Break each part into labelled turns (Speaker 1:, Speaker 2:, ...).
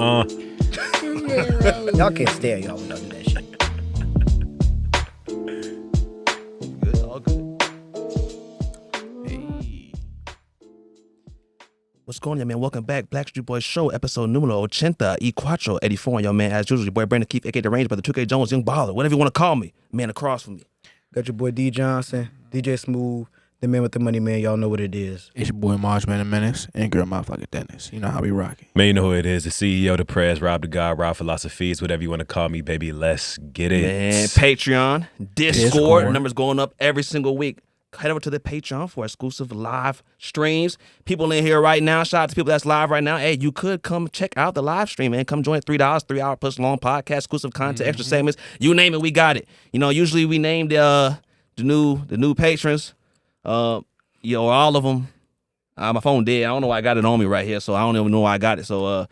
Speaker 1: Y'all can't stare, y'all, when y'all do that shit.
Speaker 2: Good, all good.
Speaker 3: Hey.
Speaker 2: What's going on, man? Welcome back. Blackstreet Boys Show, episode numero 84, yo, man. As usual, your boy Brandon Keith, a.k.a. The Range, Brother 2K Jones, Young Baller, whatever you want to call me. Man across from me.
Speaker 1: Got your boy D Johnson, DJ Smooth, the man with the money, man. Y'all know what it is.
Speaker 3: It's your boy Marshman the Menace and Girl Mouth Like a Dentist. You know how we rocking.
Speaker 4: Man, you know who it is. The CEO, the prayers, Rob the God, Rob Philosophies, whatever you want to call me, baby. Let's get it.
Speaker 2: Man, Patreon, Discord. Numbers going up every single week. Head over to the Patreon for exclusive live streams. People in here right now, shout out to people that's live right now. Hey, you could come check out the live stream, man. Come join it. $3, 3-hour plus long podcast, exclusive content, extra segments. You name it, we got it. You know, usually we name the new patrons. All of them. My phone dead. I don't know why I got it on me right here, so I don't even know why I got it. So,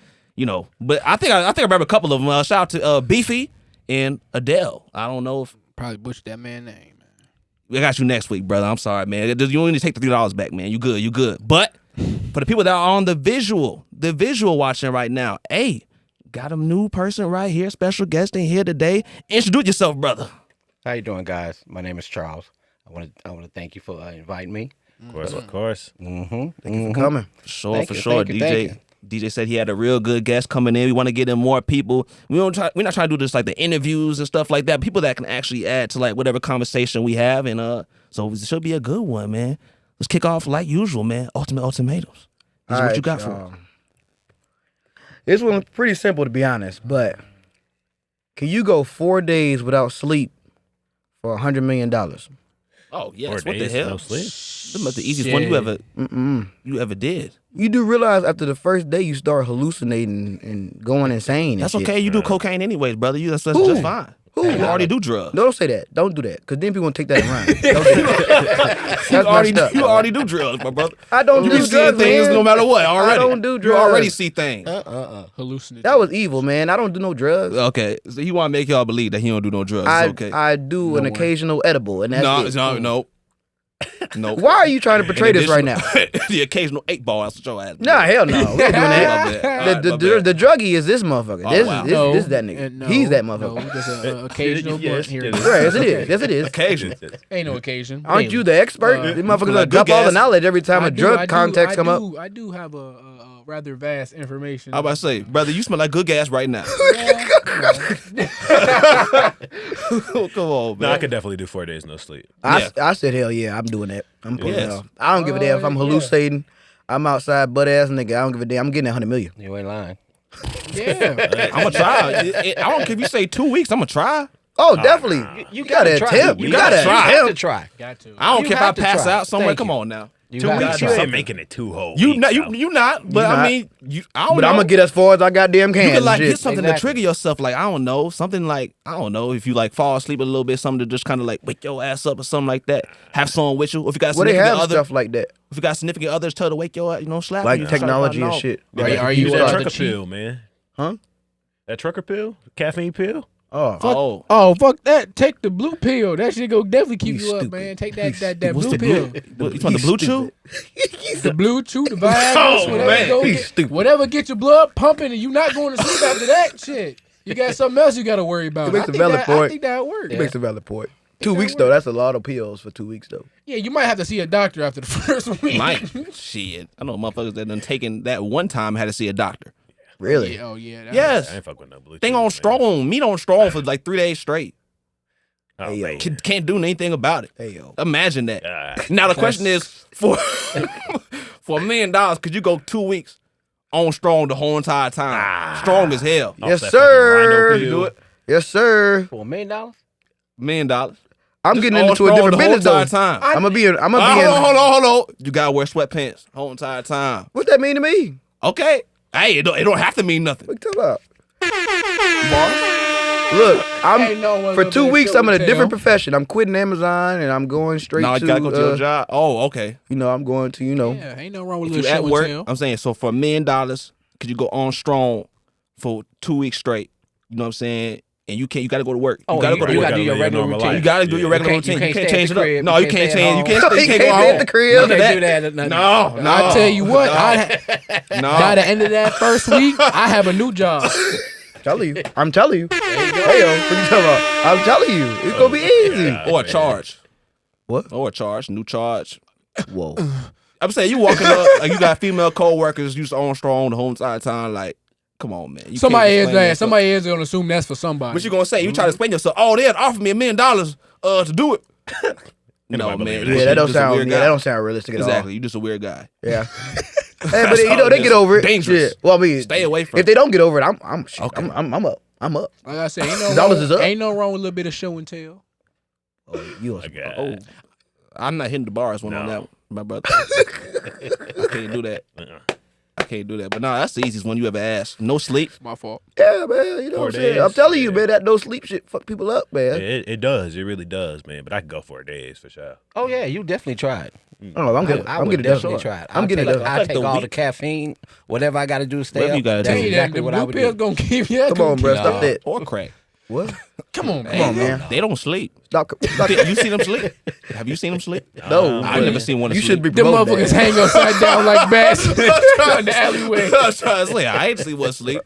Speaker 2: but I think I remember a couple of them. Shout out to Beefy and Adele. I don't know if
Speaker 3: Probably butchered that man's name, man.
Speaker 2: we got you next week, brother. I'm sorry, man. You only need to take the $3 back, man. You good. But for the people that are on the visual watching right now, hey, got a new person right here, special guest in here today. Introduce yourself, brother.
Speaker 5: How you doing, guys? My name is Charles. I want to thank you for inviting me.
Speaker 4: Of course.
Speaker 1: Thank you for coming.
Speaker 2: For sure.
Speaker 5: Thank you, thank you.
Speaker 2: DJ said he had a real good guest coming in. We want to get in more people. We're not trying to do this like the interviews and stuff like that. People that can actually add to like whatever conversation we have, and so it should be a good one, man. Let's kick off like usual, man. Ultimatums. This is what you got for us.
Speaker 1: This one's pretty simple, to be honest, but can you go 4 days without sleep for $100 million?
Speaker 2: Oh yes,
Speaker 4: 4
Speaker 2: what the
Speaker 4: days,
Speaker 2: hell?
Speaker 4: no sleep.
Speaker 2: This is the easiest one you ever did.
Speaker 1: You do realize after the first day you start hallucinating and going insane. And
Speaker 2: That's
Speaker 1: shit.
Speaker 2: okay. You do cocaine anyways, brother. That's just fine.
Speaker 1: Who?
Speaker 2: You already do drugs.
Speaker 1: No, don't say that. Don't do that, because then people gonna take that around. Don't do that. That's messed up.
Speaker 2: You already do drugs, my brother.
Speaker 1: I don't
Speaker 2: You
Speaker 1: do
Speaker 2: be seeing
Speaker 1: drugs,
Speaker 2: things
Speaker 1: man.
Speaker 2: no matter what. Already,
Speaker 1: I don't do
Speaker 2: You
Speaker 1: drugs.
Speaker 2: already see things.
Speaker 3: Hallucinating.
Speaker 1: That was evil, man. I don't do no drugs.
Speaker 2: Okay, so he want to make y'all believe that he don't do no drugs. It's okay.
Speaker 1: I do an occasional edible, and that's it.
Speaker 2: No.
Speaker 1: Why are you trying to portray this right now?
Speaker 2: The occasional 8-ball. That's what your ass.
Speaker 1: Nah, hell no. We ain't doing that.
Speaker 2: My bad.
Speaker 1: The druggie is this motherfucker.
Speaker 2: Oh,
Speaker 1: This
Speaker 2: wow.
Speaker 1: is that nigga. He's that motherfucker.
Speaker 3: No, just an occasional blunt here. and
Speaker 1: Right,
Speaker 3: there.
Speaker 1: yes it is. Yes it is.
Speaker 2: Occasion.
Speaker 3: Ain't no occasion.
Speaker 1: Aren't you the expert? These motherfuckers
Speaker 2: like
Speaker 1: drop
Speaker 2: good
Speaker 1: all the
Speaker 2: gas.
Speaker 1: knowledge every time a drug context come up.
Speaker 3: I do have a rather vast information.
Speaker 2: I about to say, brother, you smell like good gas right now. Come on,
Speaker 4: No,
Speaker 2: man.
Speaker 4: I could definitely do 4 days no sleep.
Speaker 1: I said hell yeah, I'm doing that. I'm pulling
Speaker 2: Yes.
Speaker 1: it off. I don't give a damn if I'm hallucinating. I'm outside butt ass nigga. I don't give a damn. I'm getting $100 million.
Speaker 5: You ain't lying.
Speaker 3: Yeah.
Speaker 2: I'm gonna try. I don't care if you say 2 weeks. I'm gonna try.
Speaker 1: Oh, definitely. You gotta attempt. You gotta
Speaker 2: try.
Speaker 5: have to
Speaker 1: attempt.
Speaker 5: try.
Speaker 3: Got to.
Speaker 2: I don't
Speaker 5: You
Speaker 2: care if I
Speaker 5: have to
Speaker 2: pass
Speaker 5: try.
Speaker 2: out somewhere.
Speaker 5: Thank
Speaker 2: Come
Speaker 5: you.
Speaker 2: on now.
Speaker 5: You
Speaker 2: 2
Speaker 5: have
Speaker 2: weeks.
Speaker 5: to
Speaker 4: You
Speaker 5: try.
Speaker 4: ain't making it 2 whole
Speaker 2: You
Speaker 4: weeks,
Speaker 2: not.
Speaker 4: though.
Speaker 2: You not. But
Speaker 1: You
Speaker 2: I
Speaker 1: not.
Speaker 2: mean, I don't
Speaker 1: But
Speaker 2: know.
Speaker 1: I'm gonna get as far as I goddamn can.
Speaker 2: You can like
Speaker 1: Shit.
Speaker 2: get something to
Speaker 5: Exactly.
Speaker 2: trigger yourself. Like I don't know, something like I don't know if you like fall asleep a little bit, something to just kind of like wake your ass up or something like that. Have someone with you. Or if you got a
Speaker 1: Well, they
Speaker 2: significant
Speaker 1: have
Speaker 2: other,
Speaker 1: stuff like that,
Speaker 2: if you got significant others, tell her to wake your ass, slap
Speaker 1: like
Speaker 2: you.
Speaker 1: technology and
Speaker 2: No.
Speaker 1: shit.
Speaker 3: Are
Speaker 4: Use
Speaker 3: you
Speaker 4: that
Speaker 3: the
Speaker 4: trucker
Speaker 3: cheat?
Speaker 4: pill, man?
Speaker 1: Huh?
Speaker 4: That trucker pill? Caffeine pill?
Speaker 1: Oh,
Speaker 2: Oh,
Speaker 3: Oh, fuck that. Take the blue pill. That shit go definitely keep
Speaker 1: He's
Speaker 3: you up,
Speaker 1: stupid.
Speaker 3: man. Take that
Speaker 2: what's
Speaker 3: blue
Speaker 2: the
Speaker 3: pill.
Speaker 2: blue? You want the blue chew?
Speaker 3: The blue chew, the Viagra,
Speaker 2: Oh,
Speaker 3: whatever,
Speaker 2: man.
Speaker 3: go
Speaker 1: He's
Speaker 3: get,
Speaker 1: stupid.
Speaker 3: whatever get your blood pumping and you not going to sleep after that shit. You got something else you got to worry about.
Speaker 1: It makes
Speaker 3: I
Speaker 1: a
Speaker 3: think
Speaker 1: valid
Speaker 3: that-
Speaker 1: point.
Speaker 3: I think that works.
Speaker 1: it makes a valid point. 2
Speaker 3: that
Speaker 1: weeks
Speaker 3: work?
Speaker 1: though, that's a lot of pills for 2 weeks though.
Speaker 3: Yeah, you might have to see a doctor after the first week.
Speaker 2: Mike, shit. I know motherfuckers that done taken that one time had to see a doctor.
Speaker 1: Really?
Speaker 3: Yeah, oh yeah. that-
Speaker 2: Yes.
Speaker 4: I ain't fuck with no blue
Speaker 2: Thing
Speaker 4: chews,
Speaker 2: on
Speaker 4: man.
Speaker 2: strong. Meat on strong for like 3 days straight.
Speaker 4: Oh,
Speaker 1: Hey, yo.
Speaker 4: man.
Speaker 2: Can't do anything about it.
Speaker 1: Hey yo.
Speaker 2: Imagine that.
Speaker 4: Ah.
Speaker 2: Now the question is, for $1 million, could you go 2 weeks on strong the whole entire time? Strong as hell.
Speaker 4: Off
Speaker 1: Yes,
Speaker 4: that
Speaker 1: sir.
Speaker 4: fucking
Speaker 2: You do it?
Speaker 1: Yes, sir.
Speaker 5: For $1 million?
Speaker 2: $1 million.
Speaker 1: I'm
Speaker 2: Just
Speaker 1: getting
Speaker 2: all
Speaker 1: into a
Speaker 2: strong
Speaker 1: different
Speaker 2: the whole
Speaker 1: business though.
Speaker 2: entire time.
Speaker 1: I'm gonna be in.
Speaker 2: Hold on. You gotta wear sweatpants the whole entire time.
Speaker 1: What that mean to me?
Speaker 2: Okay. Hey, it don't have to mean nothing.
Speaker 1: What you talking about? Look,
Speaker 3: Ain't no one
Speaker 1: for
Speaker 3: gonna
Speaker 1: 2
Speaker 3: be a
Speaker 1: weeks.
Speaker 3: show
Speaker 1: I'm in a
Speaker 3: and
Speaker 1: different
Speaker 3: tell.
Speaker 1: profession. I'm quitting Amazon and I'm going straight
Speaker 2: No,
Speaker 1: to.
Speaker 2: you gotta go to your job. Oh, okay.
Speaker 1: You know, I'm going to. You know,
Speaker 3: Yeah, ain't no wrong with
Speaker 2: If
Speaker 3: a
Speaker 2: you
Speaker 3: little
Speaker 2: at
Speaker 3: show
Speaker 2: work,
Speaker 3: and tell.
Speaker 2: I'm saying, so for $1 million, could you go on strong for 2 weeks straight? You know what I'm saying? and you got to go to work.
Speaker 5: Oh,
Speaker 2: you got to go to
Speaker 5: you
Speaker 2: work.
Speaker 5: gotta do your
Speaker 4: live
Speaker 5: regular
Speaker 4: normal
Speaker 5: routine.
Speaker 2: You got to do your regular
Speaker 5: You can't-
Speaker 2: routine.
Speaker 5: you
Speaker 2: You
Speaker 5: can't
Speaker 2: can't
Speaker 5: stay at
Speaker 2: change
Speaker 5: the
Speaker 2: it up.
Speaker 5: crib.
Speaker 2: No,
Speaker 5: You
Speaker 2: you
Speaker 5: can't
Speaker 2: can't
Speaker 5: stay at
Speaker 2: change. You
Speaker 5: home.
Speaker 2: can't
Speaker 1: He
Speaker 2: go
Speaker 1: can't
Speaker 2: home.
Speaker 1: be at the crib.
Speaker 2: None of
Speaker 5: Can't
Speaker 2: that.
Speaker 5: do that. Nothing.
Speaker 2: No.
Speaker 3: I tell you what,
Speaker 2: No.
Speaker 3: by the end of that first week, I have a new job.
Speaker 1: I'm telling you. Hey, yo, what you talking about? I'm telling you. It's going to be easy.
Speaker 2: Or a charge.
Speaker 1: What?
Speaker 2: Or a charge. New charge.
Speaker 1: Whoa.
Speaker 2: I'm saying you walking up, like you got female co-workers, you on strong the whole entire time. Like, come on, man. You
Speaker 3: Somebody
Speaker 2: can't
Speaker 3: is
Speaker 2: explain
Speaker 3: that.
Speaker 2: yourself.
Speaker 3: Somebody is gonna assume that's for somebody.
Speaker 2: What you gonna say? You try to explain yourself. Oh, they'd offer me $1 million to do it. No,
Speaker 4: Nobody
Speaker 2: man.
Speaker 4: believe
Speaker 1: Yeah, that don't
Speaker 2: You just a
Speaker 1: sound.
Speaker 2: weird
Speaker 1: Yeah,
Speaker 2: guy.
Speaker 1: that don't sound realistic at
Speaker 2: Exactly. You just a weird guy.
Speaker 1: all. Yeah. Hey, but you know they get over it.
Speaker 2: Dangerous.
Speaker 1: Yeah. Well, I mean,
Speaker 2: Stay away from
Speaker 1: If they don't get over it, I'm shit.
Speaker 2: Okay.
Speaker 1: I'm up. I'm up.
Speaker 3: Like I said, ain't no
Speaker 1: Dollars
Speaker 3: wrong,
Speaker 1: is up.
Speaker 3: ain't no wrong with a little bit of show and tell.
Speaker 1: Oh, you.
Speaker 4: Okay.
Speaker 1: Oh,
Speaker 2: I'm not hitting the bars one on
Speaker 4: No.
Speaker 2: that one, my brother. I can't do that. I can't do that. But no, that's the easiest one you ever asked. No sleep.
Speaker 3: My fault.
Speaker 1: yeah, man. You know
Speaker 4: 4
Speaker 1: what I'm saying?
Speaker 4: days?
Speaker 1: I'm telling you,
Speaker 4: Yeah.
Speaker 1: man. That no sleep shit fuck people up, man.
Speaker 4: It does. It really does, man. But I can go 4 days for sure.
Speaker 5: Oh yeah, you definitely tried.
Speaker 1: Oh, I'm getting.
Speaker 5: I
Speaker 1: I'm
Speaker 5: would
Speaker 1: getting done.
Speaker 5: definitely try it.
Speaker 1: I'm getting
Speaker 5: take,
Speaker 1: done.
Speaker 5: I
Speaker 2: Like
Speaker 5: take
Speaker 2: the
Speaker 5: all the
Speaker 2: week.
Speaker 5: caffeine, whatever I got to do to stay
Speaker 2: Whatever
Speaker 5: up.
Speaker 2: you gotta
Speaker 5: That's
Speaker 2: do.
Speaker 3: Hey,
Speaker 5: exactly
Speaker 3: the
Speaker 5: what I
Speaker 3: blue
Speaker 5: would
Speaker 3: pills
Speaker 5: do.
Speaker 3: gonna keep you.
Speaker 1: Come on, bro.
Speaker 5: No.
Speaker 1: Stop that.
Speaker 2: Or crack.
Speaker 1: What?
Speaker 3: Come on,
Speaker 1: Come on, man.
Speaker 2: They don't sleep.
Speaker 1: Stop.
Speaker 2: You seen them sleep? Have you seen them sleep?
Speaker 1: No,
Speaker 2: I've never seen one.
Speaker 1: You should be
Speaker 3: them
Speaker 1: promoting
Speaker 3: motherfuckers
Speaker 1: that.
Speaker 3: hang upside down like bats in the alleyway.
Speaker 2: I was trying to say, I ain't see one sleep.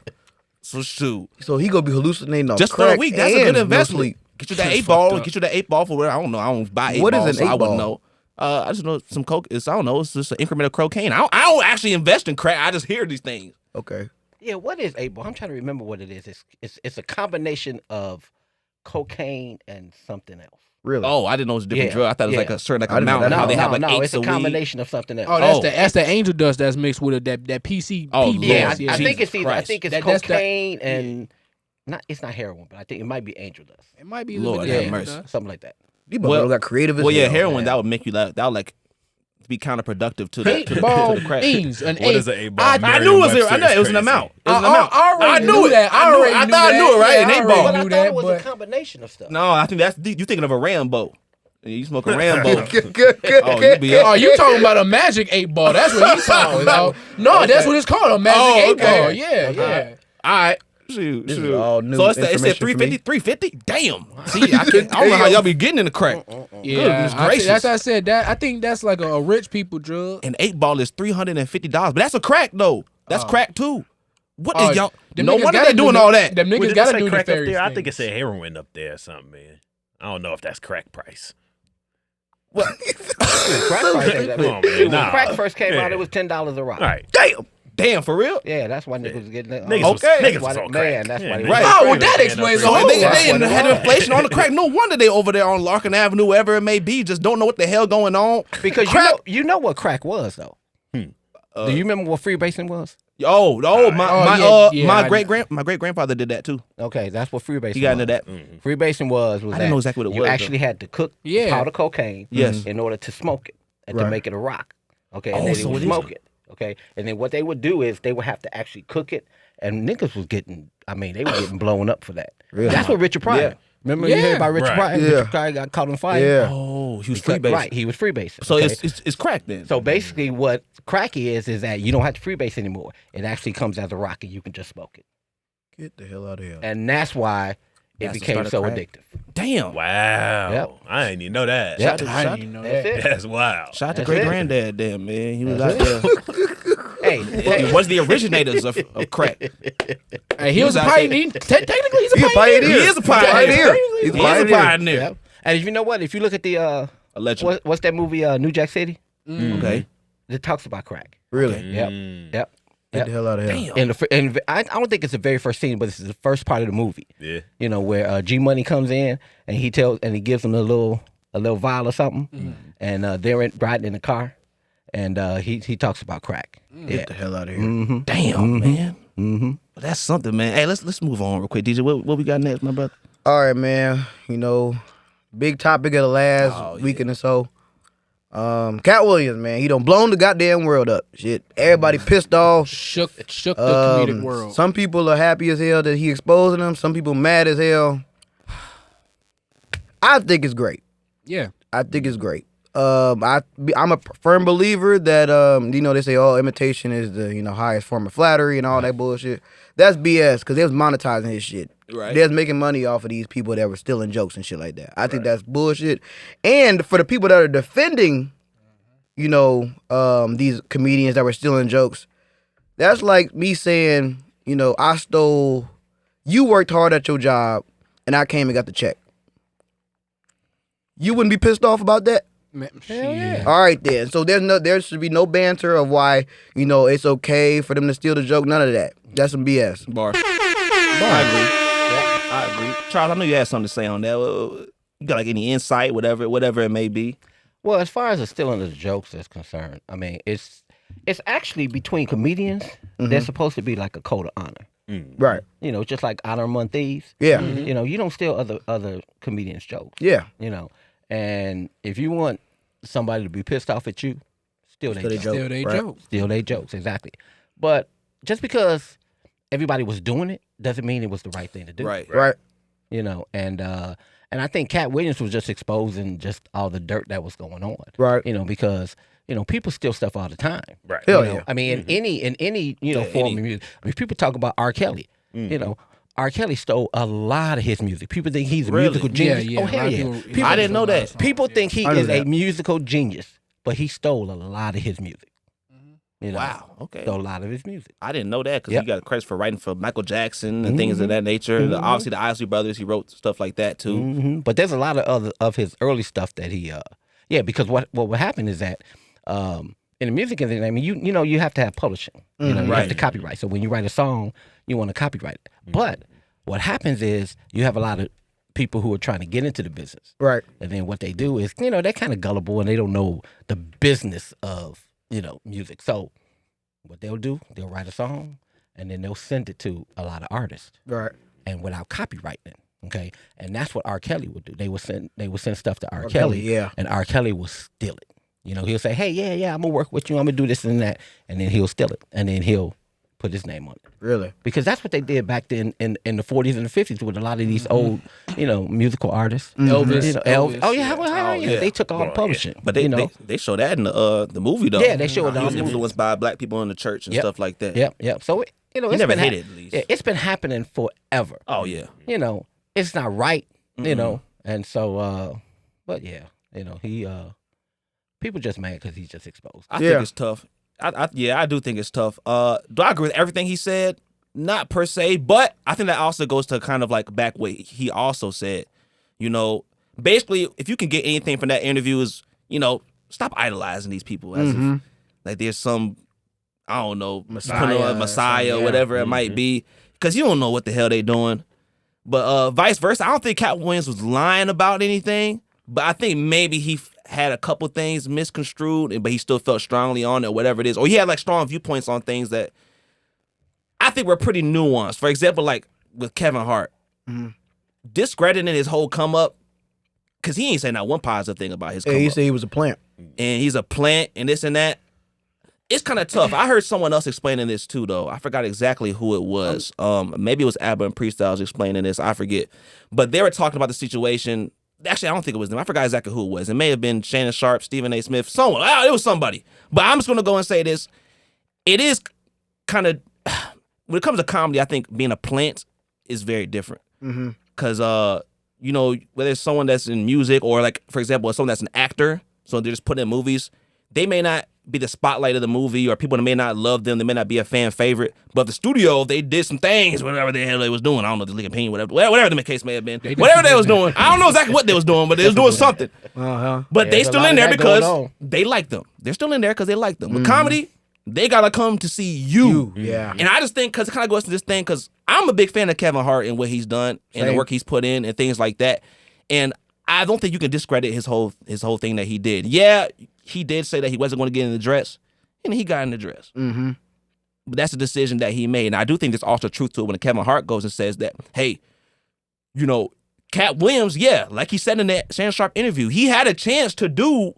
Speaker 2: So shoot.
Speaker 1: So he gonna be hallucinating on
Speaker 2: Just for
Speaker 1: crack
Speaker 2: a week. That's a
Speaker 1: and
Speaker 2: good
Speaker 1: no
Speaker 2: investment.
Speaker 1: sleep.
Speaker 2: Get you that 8-ball. Get you that 8-ball for where I don't know. I don't buy 8
Speaker 1: What is
Speaker 2: balls,
Speaker 1: an
Speaker 2: so I
Speaker 1: 8-ball?
Speaker 2: wouldn't know. I just know some coke. I don't know. It's just an increment of cocaine. I don't actually invest in crack. I just hear these things.
Speaker 1: Okay.
Speaker 5: Yeah, what is 8-ball? I'm trying to remember what it is. It's a combination of cocaine and something else.
Speaker 1: Really?
Speaker 2: Oh, I didn't know it was a different
Speaker 5: Yeah,
Speaker 2: drug. I thought it was
Speaker 5: yeah.
Speaker 2: like a certain
Speaker 1: I didn't know
Speaker 2: amount.
Speaker 1: that.
Speaker 2: How they have like
Speaker 5: no,
Speaker 2: eights
Speaker 5: it's a
Speaker 2: of weed.
Speaker 5: combination of something else.
Speaker 3: Oh, that's the angel dust that's mixed with it. That PC.
Speaker 2: Oh,
Speaker 5: yeah,
Speaker 2: Lord.
Speaker 5: I think it's
Speaker 2: Jesus
Speaker 5: either. I
Speaker 2: Christ.
Speaker 5: think it's
Speaker 3: That's
Speaker 5: cocaine and not. It's not heroin, but I think it might be angel dust.
Speaker 3: It might be a
Speaker 2: Lord
Speaker 3: little bit
Speaker 2: have
Speaker 3: of
Speaker 2: mercy.
Speaker 3: dust.
Speaker 5: Something like that.
Speaker 1: These
Speaker 2: Well-
Speaker 1: motherfuckers got creative as
Speaker 2: Well, yeah,
Speaker 1: hell,
Speaker 2: heroin
Speaker 1: man.
Speaker 2: that would make you that would like be counterproductive to the to
Speaker 3: Ball
Speaker 2: the crack.
Speaker 3: means an
Speaker 4: What
Speaker 3: eight.
Speaker 4: is an 8-ball?
Speaker 2: I knew it was there. I know it was an amount. It was an amount.
Speaker 3: I already
Speaker 2: knew
Speaker 3: knew
Speaker 2: it.
Speaker 3: that.
Speaker 2: I
Speaker 3: already
Speaker 2: thought
Speaker 3: knew
Speaker 2: I knew it, right?
Speaker 3: Yeah,
Speaker 2: An
Speaker 3: I
Speaker 2: 8-ball.
Speaker 3: already
Speaker 5: But I
Speaker 3: knew
Speaker 5: thought
Speaker 3: that,
Speaker 5: it was a
Speaker 3: but
Speaker 5: combination of stuff.
Speaker 2: No, I think you thinking of a Rambo. You smoke a Rambo.
Speaker 1: Good.
Speaker 2: Oh, you be
Speaker 3: oh,
Speaker 2: up.
Speaker 3: you talking about a magic 8-ball? That's what he's talking about. No, that's what it's called, a magic
Speaker 2: Oh,
Speaker 3: 8-ball.
Speaker 2: okay.
Speaker 3: Yeah.
Speaker 2: All right. Shoot.
Speaker 1: This is all new
Speaker 2: So it said
Speaker 1: information for
Speaker 2: 350,
Speaker 1: me.
Speaker 2: 350? Damn. See, I don't know how y'all be getting in the crack.
Speaker 3: Yeah,
Speaker 2: Goodness gracious.
Speaker 3: that's what I said. That I think that's like a rich people drug.
Speaker 2: An 8-ball is $350, but that's a crack though. That's crack too. What is y'all?
Speaker 3: them
Speaker 2: No
Speaker 3: niggas
Speaker 2: wonder
Speaker 3: gotta
Speaker 2: they
Speaker 3: do
Speaker 2: doing
Speaker 3: the-
Speaker 2: all that.
Speaker 3: Them
Speaker 4: Well,
Speaker 3: niggas
Speaker 4: did it
Speaker 3: gotta
Speaker 4: say
Speaker 3: do
Speaker 4: crack up
Speaker 3: nefarious
Speaker 4: there? I think it
Speaker 3: things.
Speaker 4: said heroin up there or something, man. I don't know if that's crack price.
Speaker 5: Crack price ain't that
Speaker 4: Come on,
Speaker 5: big.
Speaker 4: man.
Speaker 5: When
Speaker 4: Nah.
Speaker 5: crack first came out,
Speaker 4: Yeah.
Speaker 5: it was $10 a rock.
Speaker 4: All right.
Speaker 2: Damn, for real?
Speaker 5: Yeah, that's why niggas was getting it.
Speaker 4: Niggas was-
Speaker 2: Okay.
Speaker 4: niggas
Speaker 5: That's
Speaker 4: was
Speaker 5: why
Speaker 4: on
Speaker 5: man,
Speaker 4: crack.
Speaker 5: that's
Speaker 4: Yeah,
Speaker 5: why they
Speaker 4: niggas
Speaker 5: was-
Speaker 2: Right.
Speaker 3: Oh, well, that explains
Speaker 2: So
Speaker 3: the whole
Speaker 2: they
Speaker 3: lot.
Speaker 2: had inflation on the crack. No wonder they over there on Larkin Avenue, wherever it may be, just don't know what the hell going on.
Speaker 5: Because
Speaker 2: Crack-
Speaker 5: you know what crack was though. Do you remember what freebasing was?
Speaker 2: My
Speaker 3: I-
Speaker 2: great grandfather did that too.
Speaker 5: Okay, that's what freebasing.
Speaker 2: He got
Speaker 5: was.
Speaker 2: into that.
Speaker 5: Freebasing was
Speaker 2: I didn't
Speaker 5: that
Speaker 2: know exactly what it
Speaker 5: you
Speaker 2: was,
Speaker 5: actually had to cook
Speaker 3: Yeah.
Speaker 5: powder cocaine
Speaker 2: Yes.
Speaker 5: in order to smoke it and to
Speaker 1: Right.
Speaker 5: make it a rock. Okay,
Speaker 2: Oh,
Speaker 5: and then
Speaker 2: so
Speaker 5: they would
Speaker 2: it is-
Speaker 5: smoke it. Okay, and then what they would do is they would have to actually cook it, and niggas was getting. I mean, they were getting blown up for that.
Speaker 1: Really?
Speaker 5: That's what Richard Pryor.
Speaker 2: Yeah.
Speaker 5: Remember you
Speaker 3: Yeah.
Speaker 5: heard about Richard
Speaker 4: Right.
Speaker 5: Pryor?
Speaker 1: Yeah.
Speaker 5: Richard Pryor got caught on fire.
Speaker 1: Yeah.
Speaker 2: Oh, he was
Speaker 5: Because-
Speaker 2: freebasing.
Speaker 5: Right, he was freebasing.
Speaker 2: So
Speaker 5: okay?
Speaker 2: it's crack then.
Speaker 5: So basically, what crack is that you don't have to freebase anymore. It actually comes as a rock, and you can just smoke it.
Speaker 1: Get the hell out of here.
Speaker 5: And that's why it
Speaker 2: That's the
Speaker 5: became
Speaker 2: start of
Speaker 5: so
Speaker 2: crack.
Speaker 5: addictive.
Speaker 2: Damn.
Speaker 4: Wow.
Speaker 5: Yep.
Speaker 4: I didn't even know that.
Speaker 5: Yep.
Speaker 3: I didn't even know
Speaker 5: That's
Speaker 3: that.
Speaker 5: it.
Speaker 4: That's wild.
Speaker 2: Shout out to
Speaker 5: That's
Speaker 2: great
Speaker 5: it.
Speaker 2: granddad, damn man. He was
Speaker 5: That's
Speaker 2: out there.
Speaker 5: Hey,
Speaker 2: He was the originators of crack.
Speaker 3: Hey, he was a
Speaker 2: out there.
Speaker 3: pioneer. Technically, he's a
Speaker 1: He's a
Speaker 3: pioneer.
Speaker 1: pioneer.
Speaker 2: He is a pioneer.
Speaker 1: He's a
Speaker 2: He is a
Speaker 1: pioneer.
Speaker 2: pioneer.
Speaker 5: Yep. And if you know what, if you look at the
Speaker 2: Allegedly.
Speaker 5: what's that movie, New Jack City?
Speaker 2: Okay.
Speaker 5: It talks about crack.
Speaker 1: Really?
Speaker 5: Yep. Yep.
Speaker 1: Get the hell out of here.
Speaker 2: Damn.
Speaker 5: And I don't think it's the very first scene, but this is the first part of the movie.
Speaker 4: Yeah.
Speaker 5: You know where G Money comes in and he gives them a little vial or something, and they're riding in the car, and he talks about crack.
Speaker 1: Get the hell out of here.
Speaker 5: Mm-hmm.
Speaker 2: Damn, man.
Speaker 5: Mm-hmm.
Speaker 2: That's something, man. Hey, let's move on real quick, DJ. What we got next, my brother?
Speaker 1: All right, man. You know, big topic of the last weekend or so. Cat Williams, man, he done blown the goddamn world up. Shit, everybody pissed off.
Speaker 3: Shook the comedic world.
Speaker 1: Some people are happy as hell that he exposing them. Some people mad as hell. I think it's great.
Speaker 3: Yeah.
Speaker 1: I think it's great. I'm a firm believer that they say imitation is the highest form of flattery and all that bullshit. That's BS because they was monetizing his shit.
Speaker 2: Right.
Speaker 1: They was making money off of these people that were stealing jokes and shit like that. I think that's bullshit. And for the people that are defending, these comedians that were stealing jokes, that's like me saying, I stole. You worked hard at your job, and I came and got the check. You wouldn't be pissed off about that?
Speaker 3: Yeah.
Speaker 1: All right then. So there should be no banter of why it's okay for them to steal the joke. None of that. That's some BS.
Speaker 2: Bar. I agree. Yeah, I agree. Charles, I know you had something to say on that. You got like any insight, whatever it may be?
Speaker 5: Well, as far as the stealing of the jokes is concerned, I mean, it's actually between comedians. There's supposed to be like a code of honor.
Speaker 1: Right.
Speaker 5: Just like honor among thieves.
Speaker 1: Yeah.
Speaker 5: You don't steal other comedians' jokes.
Speaker 1: Yeah.
Speaker 5: And if you want somebody to be pissed off at you, steal their jokes.
Speaker 3: Steal their jokes.
Speaker 5: Steal their jokes, exactly. But just because everybody was doing it doesn't mean it was the right thing to do.
Speaker 2: Right.
Speaker 5: And I think Cat Williams was just exposing just all the dirt that was going on.
Speaker 1: Right.
Speaker 5: Because people steal stuff all the time.
Speaker 4: Right.
Speaker 1: Hell yeah.
Speaker 5: I mean, in any form of music. I mean, people talk about R. Kelly. R. Kelly stole a lot of his music. People think he's a musical genius.
Speaker 3: Yeah.
Speaker 5: Oh, hell yeah. People,
Speaker 2: I didn't know that.
Speaker 5: People think he is a musical genius, but he stole a lot of his music.
Speaker 2: Wow. Okay.
Speaker 5: Stole a lot of his music.
Speaker 2: I didn't know that because he got credits for writing for Michael Jackson and things of that nature. Obviously, the Isley Brothers, he wrote stuff like that too.
Speaker 5: But there's a lot of his early stuff that he, because what would happen is that in the music industry, I mean, you have to have publishing. You have to copyright. So when you write a song, you want to copyright it. But what happens is you have a lot of people who are trying to get into the business.
Speaker 1: Right.
Speaker 5: And then what they do is, they're kind of gullible and they don't know the business of, music. So what they'll do, they'll write a song and then they'll send it to a lot of artists.
Speaker 1: Right.
Speaker 5: And without copyrighting it. Okay. And that's what R. Kelly would do. They would send stuff to R.
Speaker 1: Kelly,
Speaker 5: Kelly.
Speaker 1: yeah.
Speaker 5: And R. Kelly will steal it. He'll say, hey, yeah, I'm gonna work with you, I'm gonna do this and that. And then he'll steal it. And then he'll put his name on it.
Speaker 1: Really? Because
Speaker 5: that's what they did back then in the 40s and the 50s with a lot of these old, musical artists.
Speaker 3: Elvis.
Speaker 5: Oh yeah, they took all the publishing.
Speaker 2: But they show that in the movie though.
Speaker 5: Yeah, they show it.
Speaker 2: He was influenced by black people in the church and stuff like that.
Speaker 5: Yep. So
Speaker 2: he
Speaker 5: it's
Speaker 2: never
Speaker 5: been
Speaker 2: hit it at least.
Speaker 5: It's been happening forever.
Speaker 2: Oh yeah.
Speaker 5: It's not right. And so, but yeah, he people just mad because he's just exposed.
Speaker 2: I think it's tough. I do think it's tough. Do I agree with everything he said? Not per se, but I think that also goes to kind of like back what he also said. Basically, if you can get anything from that interview is, stop idolizing these people as if like there's some, I don't know, Messiah or whatever it might be, because you don't know what the hell they doing. But vice versa, I don't think Cat Williams was lying about anything, but I think maybe he had a couple things misconstrued, but he still felt strongly on it, or whatever it is. Or he had like strong viewpoints on things that I think were pretty nuanced. For example, like with Kevin Hart, discrediting his whole come up, because he ain't saying not one positive thing about his come up.
Speaker 1: He said he was a plant.
Speaker 2: And he's a plant and this and that. It's kind of tough. I heard someone else explaining this too, though. I forgot exactly who it was. Maybe it was Abba and Priest that was explaining this. I forget. But they were talking about the situation. Actually, I don't think it was them. I forgot exactly who it was. It may have been Shannon Sharp, Stephen A. Smith, someone. It was somebody. But I'm just going to go and say this. It is kind of, when it comes to comedy, I think being a plant is very different. Because, whether it's someone that's in music or, like, for example, someone that's an actor, so they're just putting in movies, they may not be the spotlight of the movie, or people that may not love them, they may not be a fan favorite. But the studio, they did some things, whatever the hell they was doing. I don't know, the league opinion, whatever the case may have been. Whatever they was doing. I don't know exactly what they was doing, but they was doing something. But they still in there because they like them. They're still in there because they like them. With comedy, they gotta come to see you.
Speaker 1: Yeah.
Speaker 2: And I just think, because it kind of goes to this thing, because I'm a big fan of Kevin Hart and what he's done and the work he's put in and things like that. And I don't think you can discredit his whole thing that he did. Yeah, he did say that he wasn't going to get in the dress, and he got in the dress. But that's a decision that he made. And I do think there's also truth to it when Kevin Hart goes and says that, hey, Cat Williams, like he said in that Shannon Sharp interview, he had a chance to do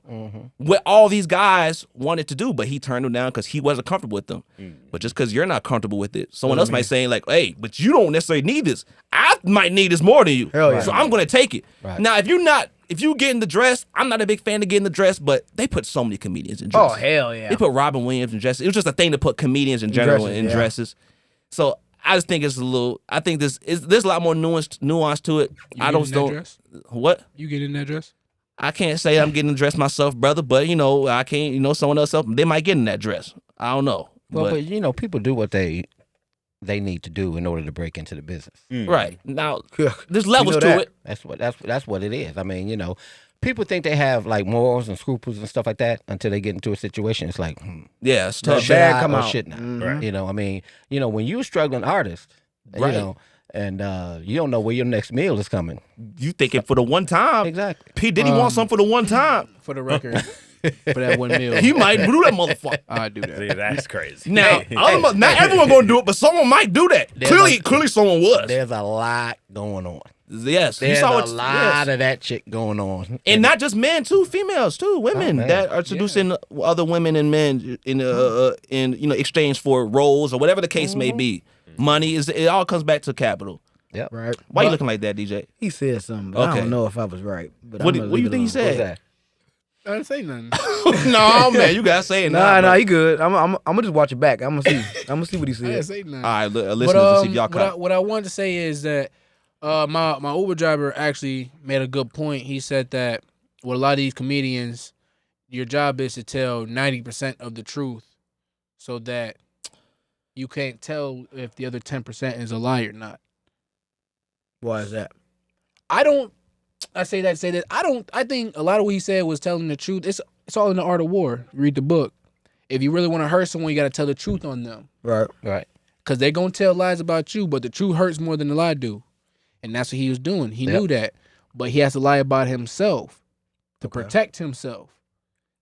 Speaker 2: what all these guys wanted to do, but he turned them down because he wasn't comfortable with them. But just because you're not comfortable with it, someone else might say, like, hey, but you don't necessarily need this. I might need this more than you.
Speaker 1: Hell yeah.
Speaker 2: So I'm going to take it. Now, if you're not if you get in the dress, I'm not a big fan of getting the dress, but they put so many comedians in dresses.
Speaker 1: Oh hell yeah!
Speaker 2: They put Robin Williams in dresses. It was just a thing to put comedians in general in dresses. So I just think it's a little. I think there's a lot more nuance to it.
Speaker 3: You get in that dress?
Speaker 2: What?
Speaker 3: You get in that dress?
Speaker 2: I can't say I'm getting dressed myself, brother, but I can't. Someone else they might get in that dress. I don't know.
Speaker 5: Well, but people do what they need to do in order to break into the business.
Speaker 2: Right now, there's levels to it.
Speaker 5: That's what it is. I mean, people think they have like morals and scruples and stuff like that until they get into a situation. It's like,
Speaker 2: yeah, it's tough.
Speaker 5: Should
Speaker 1: bad
Speaker 5: I
Speaker 1: come
Speaker 5: or
Speaker 1: out.
Speaker 5: should not?
Speaker 1: Mhm.
Speaker 5: I mean, when you're a struggling artist,
Speaker 2: Right.
Speaker 5: and you don't know where your next meal is coming.
Speaker 2: You thinking for the one time?
Speaker 5: Exactly.
Speaker 2: P Diddy wants some for the one time.
Speaker 3: For the record, for that 1 meal.
Speaker 2: He might do that, motherfucker.
Speaker 3: I do that.
Speaker 4: See, that's crazy.
Speaker 2: Now, not everyone gonna do it, but someone might do that. Clearly, someone was.
Speaker 5: There's a lot going on.
Speaker 2: Yes,
Speaker 5: There's
Speaker 2: you saw
Speaker 5: a lot of that shit going on.
Speaker 2: and not just men too, females too, women
Speaker 5: man.
Speaker 2: that are seducing other women and men in exchange for roles or whatever the case may be. Money it all comes back to capital.
Speaker 5: Yep.
Speaker 1: Right.
Speaker 2: Why you looking like that, DJ?
Speaker 1: He said something, but I
Speaker 2: Okay.
Speaker 1: don't know if I was right. But
Speaker 2: What
Speaker 1: I'm
Speaker 2: do
Speaker 1: gonna
Speaker 2: you
Speaker 1: leave it
Speaker 2: think he
Speaker 1: alone.
Speaker 5: What's
Speaker 2: said?
Speaker 5: that?
Speaker 3: I didn't say nothing.
Speaker 2: No, man, you gotta say it now.
Speaker 1: Nah, you good. I'm gonna just watch it back. I'm gonna see what he
Speaker 3: I didn't
Speaker 1: said.
Speaker 3: say nothing.
Speaker 2: All right, listeners,
Speaker 3: But
Speaker 2: let's see if y'all caught.
Speaker 3: what I wanted to say is that my Uber driver actually made a good point. He said that with a lot of these comedians, your job is to tell 90% of the truth, so that you can't tell if the other 10% is a lie or not.
Speaker 1: Why is that?
Speaker 3: I think a lot of what he said was telling the truth. It's all in the art of war. Read the book. If you really want to hurt someone, you got to tell the truth on them.
Speaker 1: Right.
Speaker 5: Right.
Speaker 3: Because they're going to tell lies about you, but the truth hurts more than the lie do. And that's what he was doing. He knew that. But he has to lie about himself to protect himself.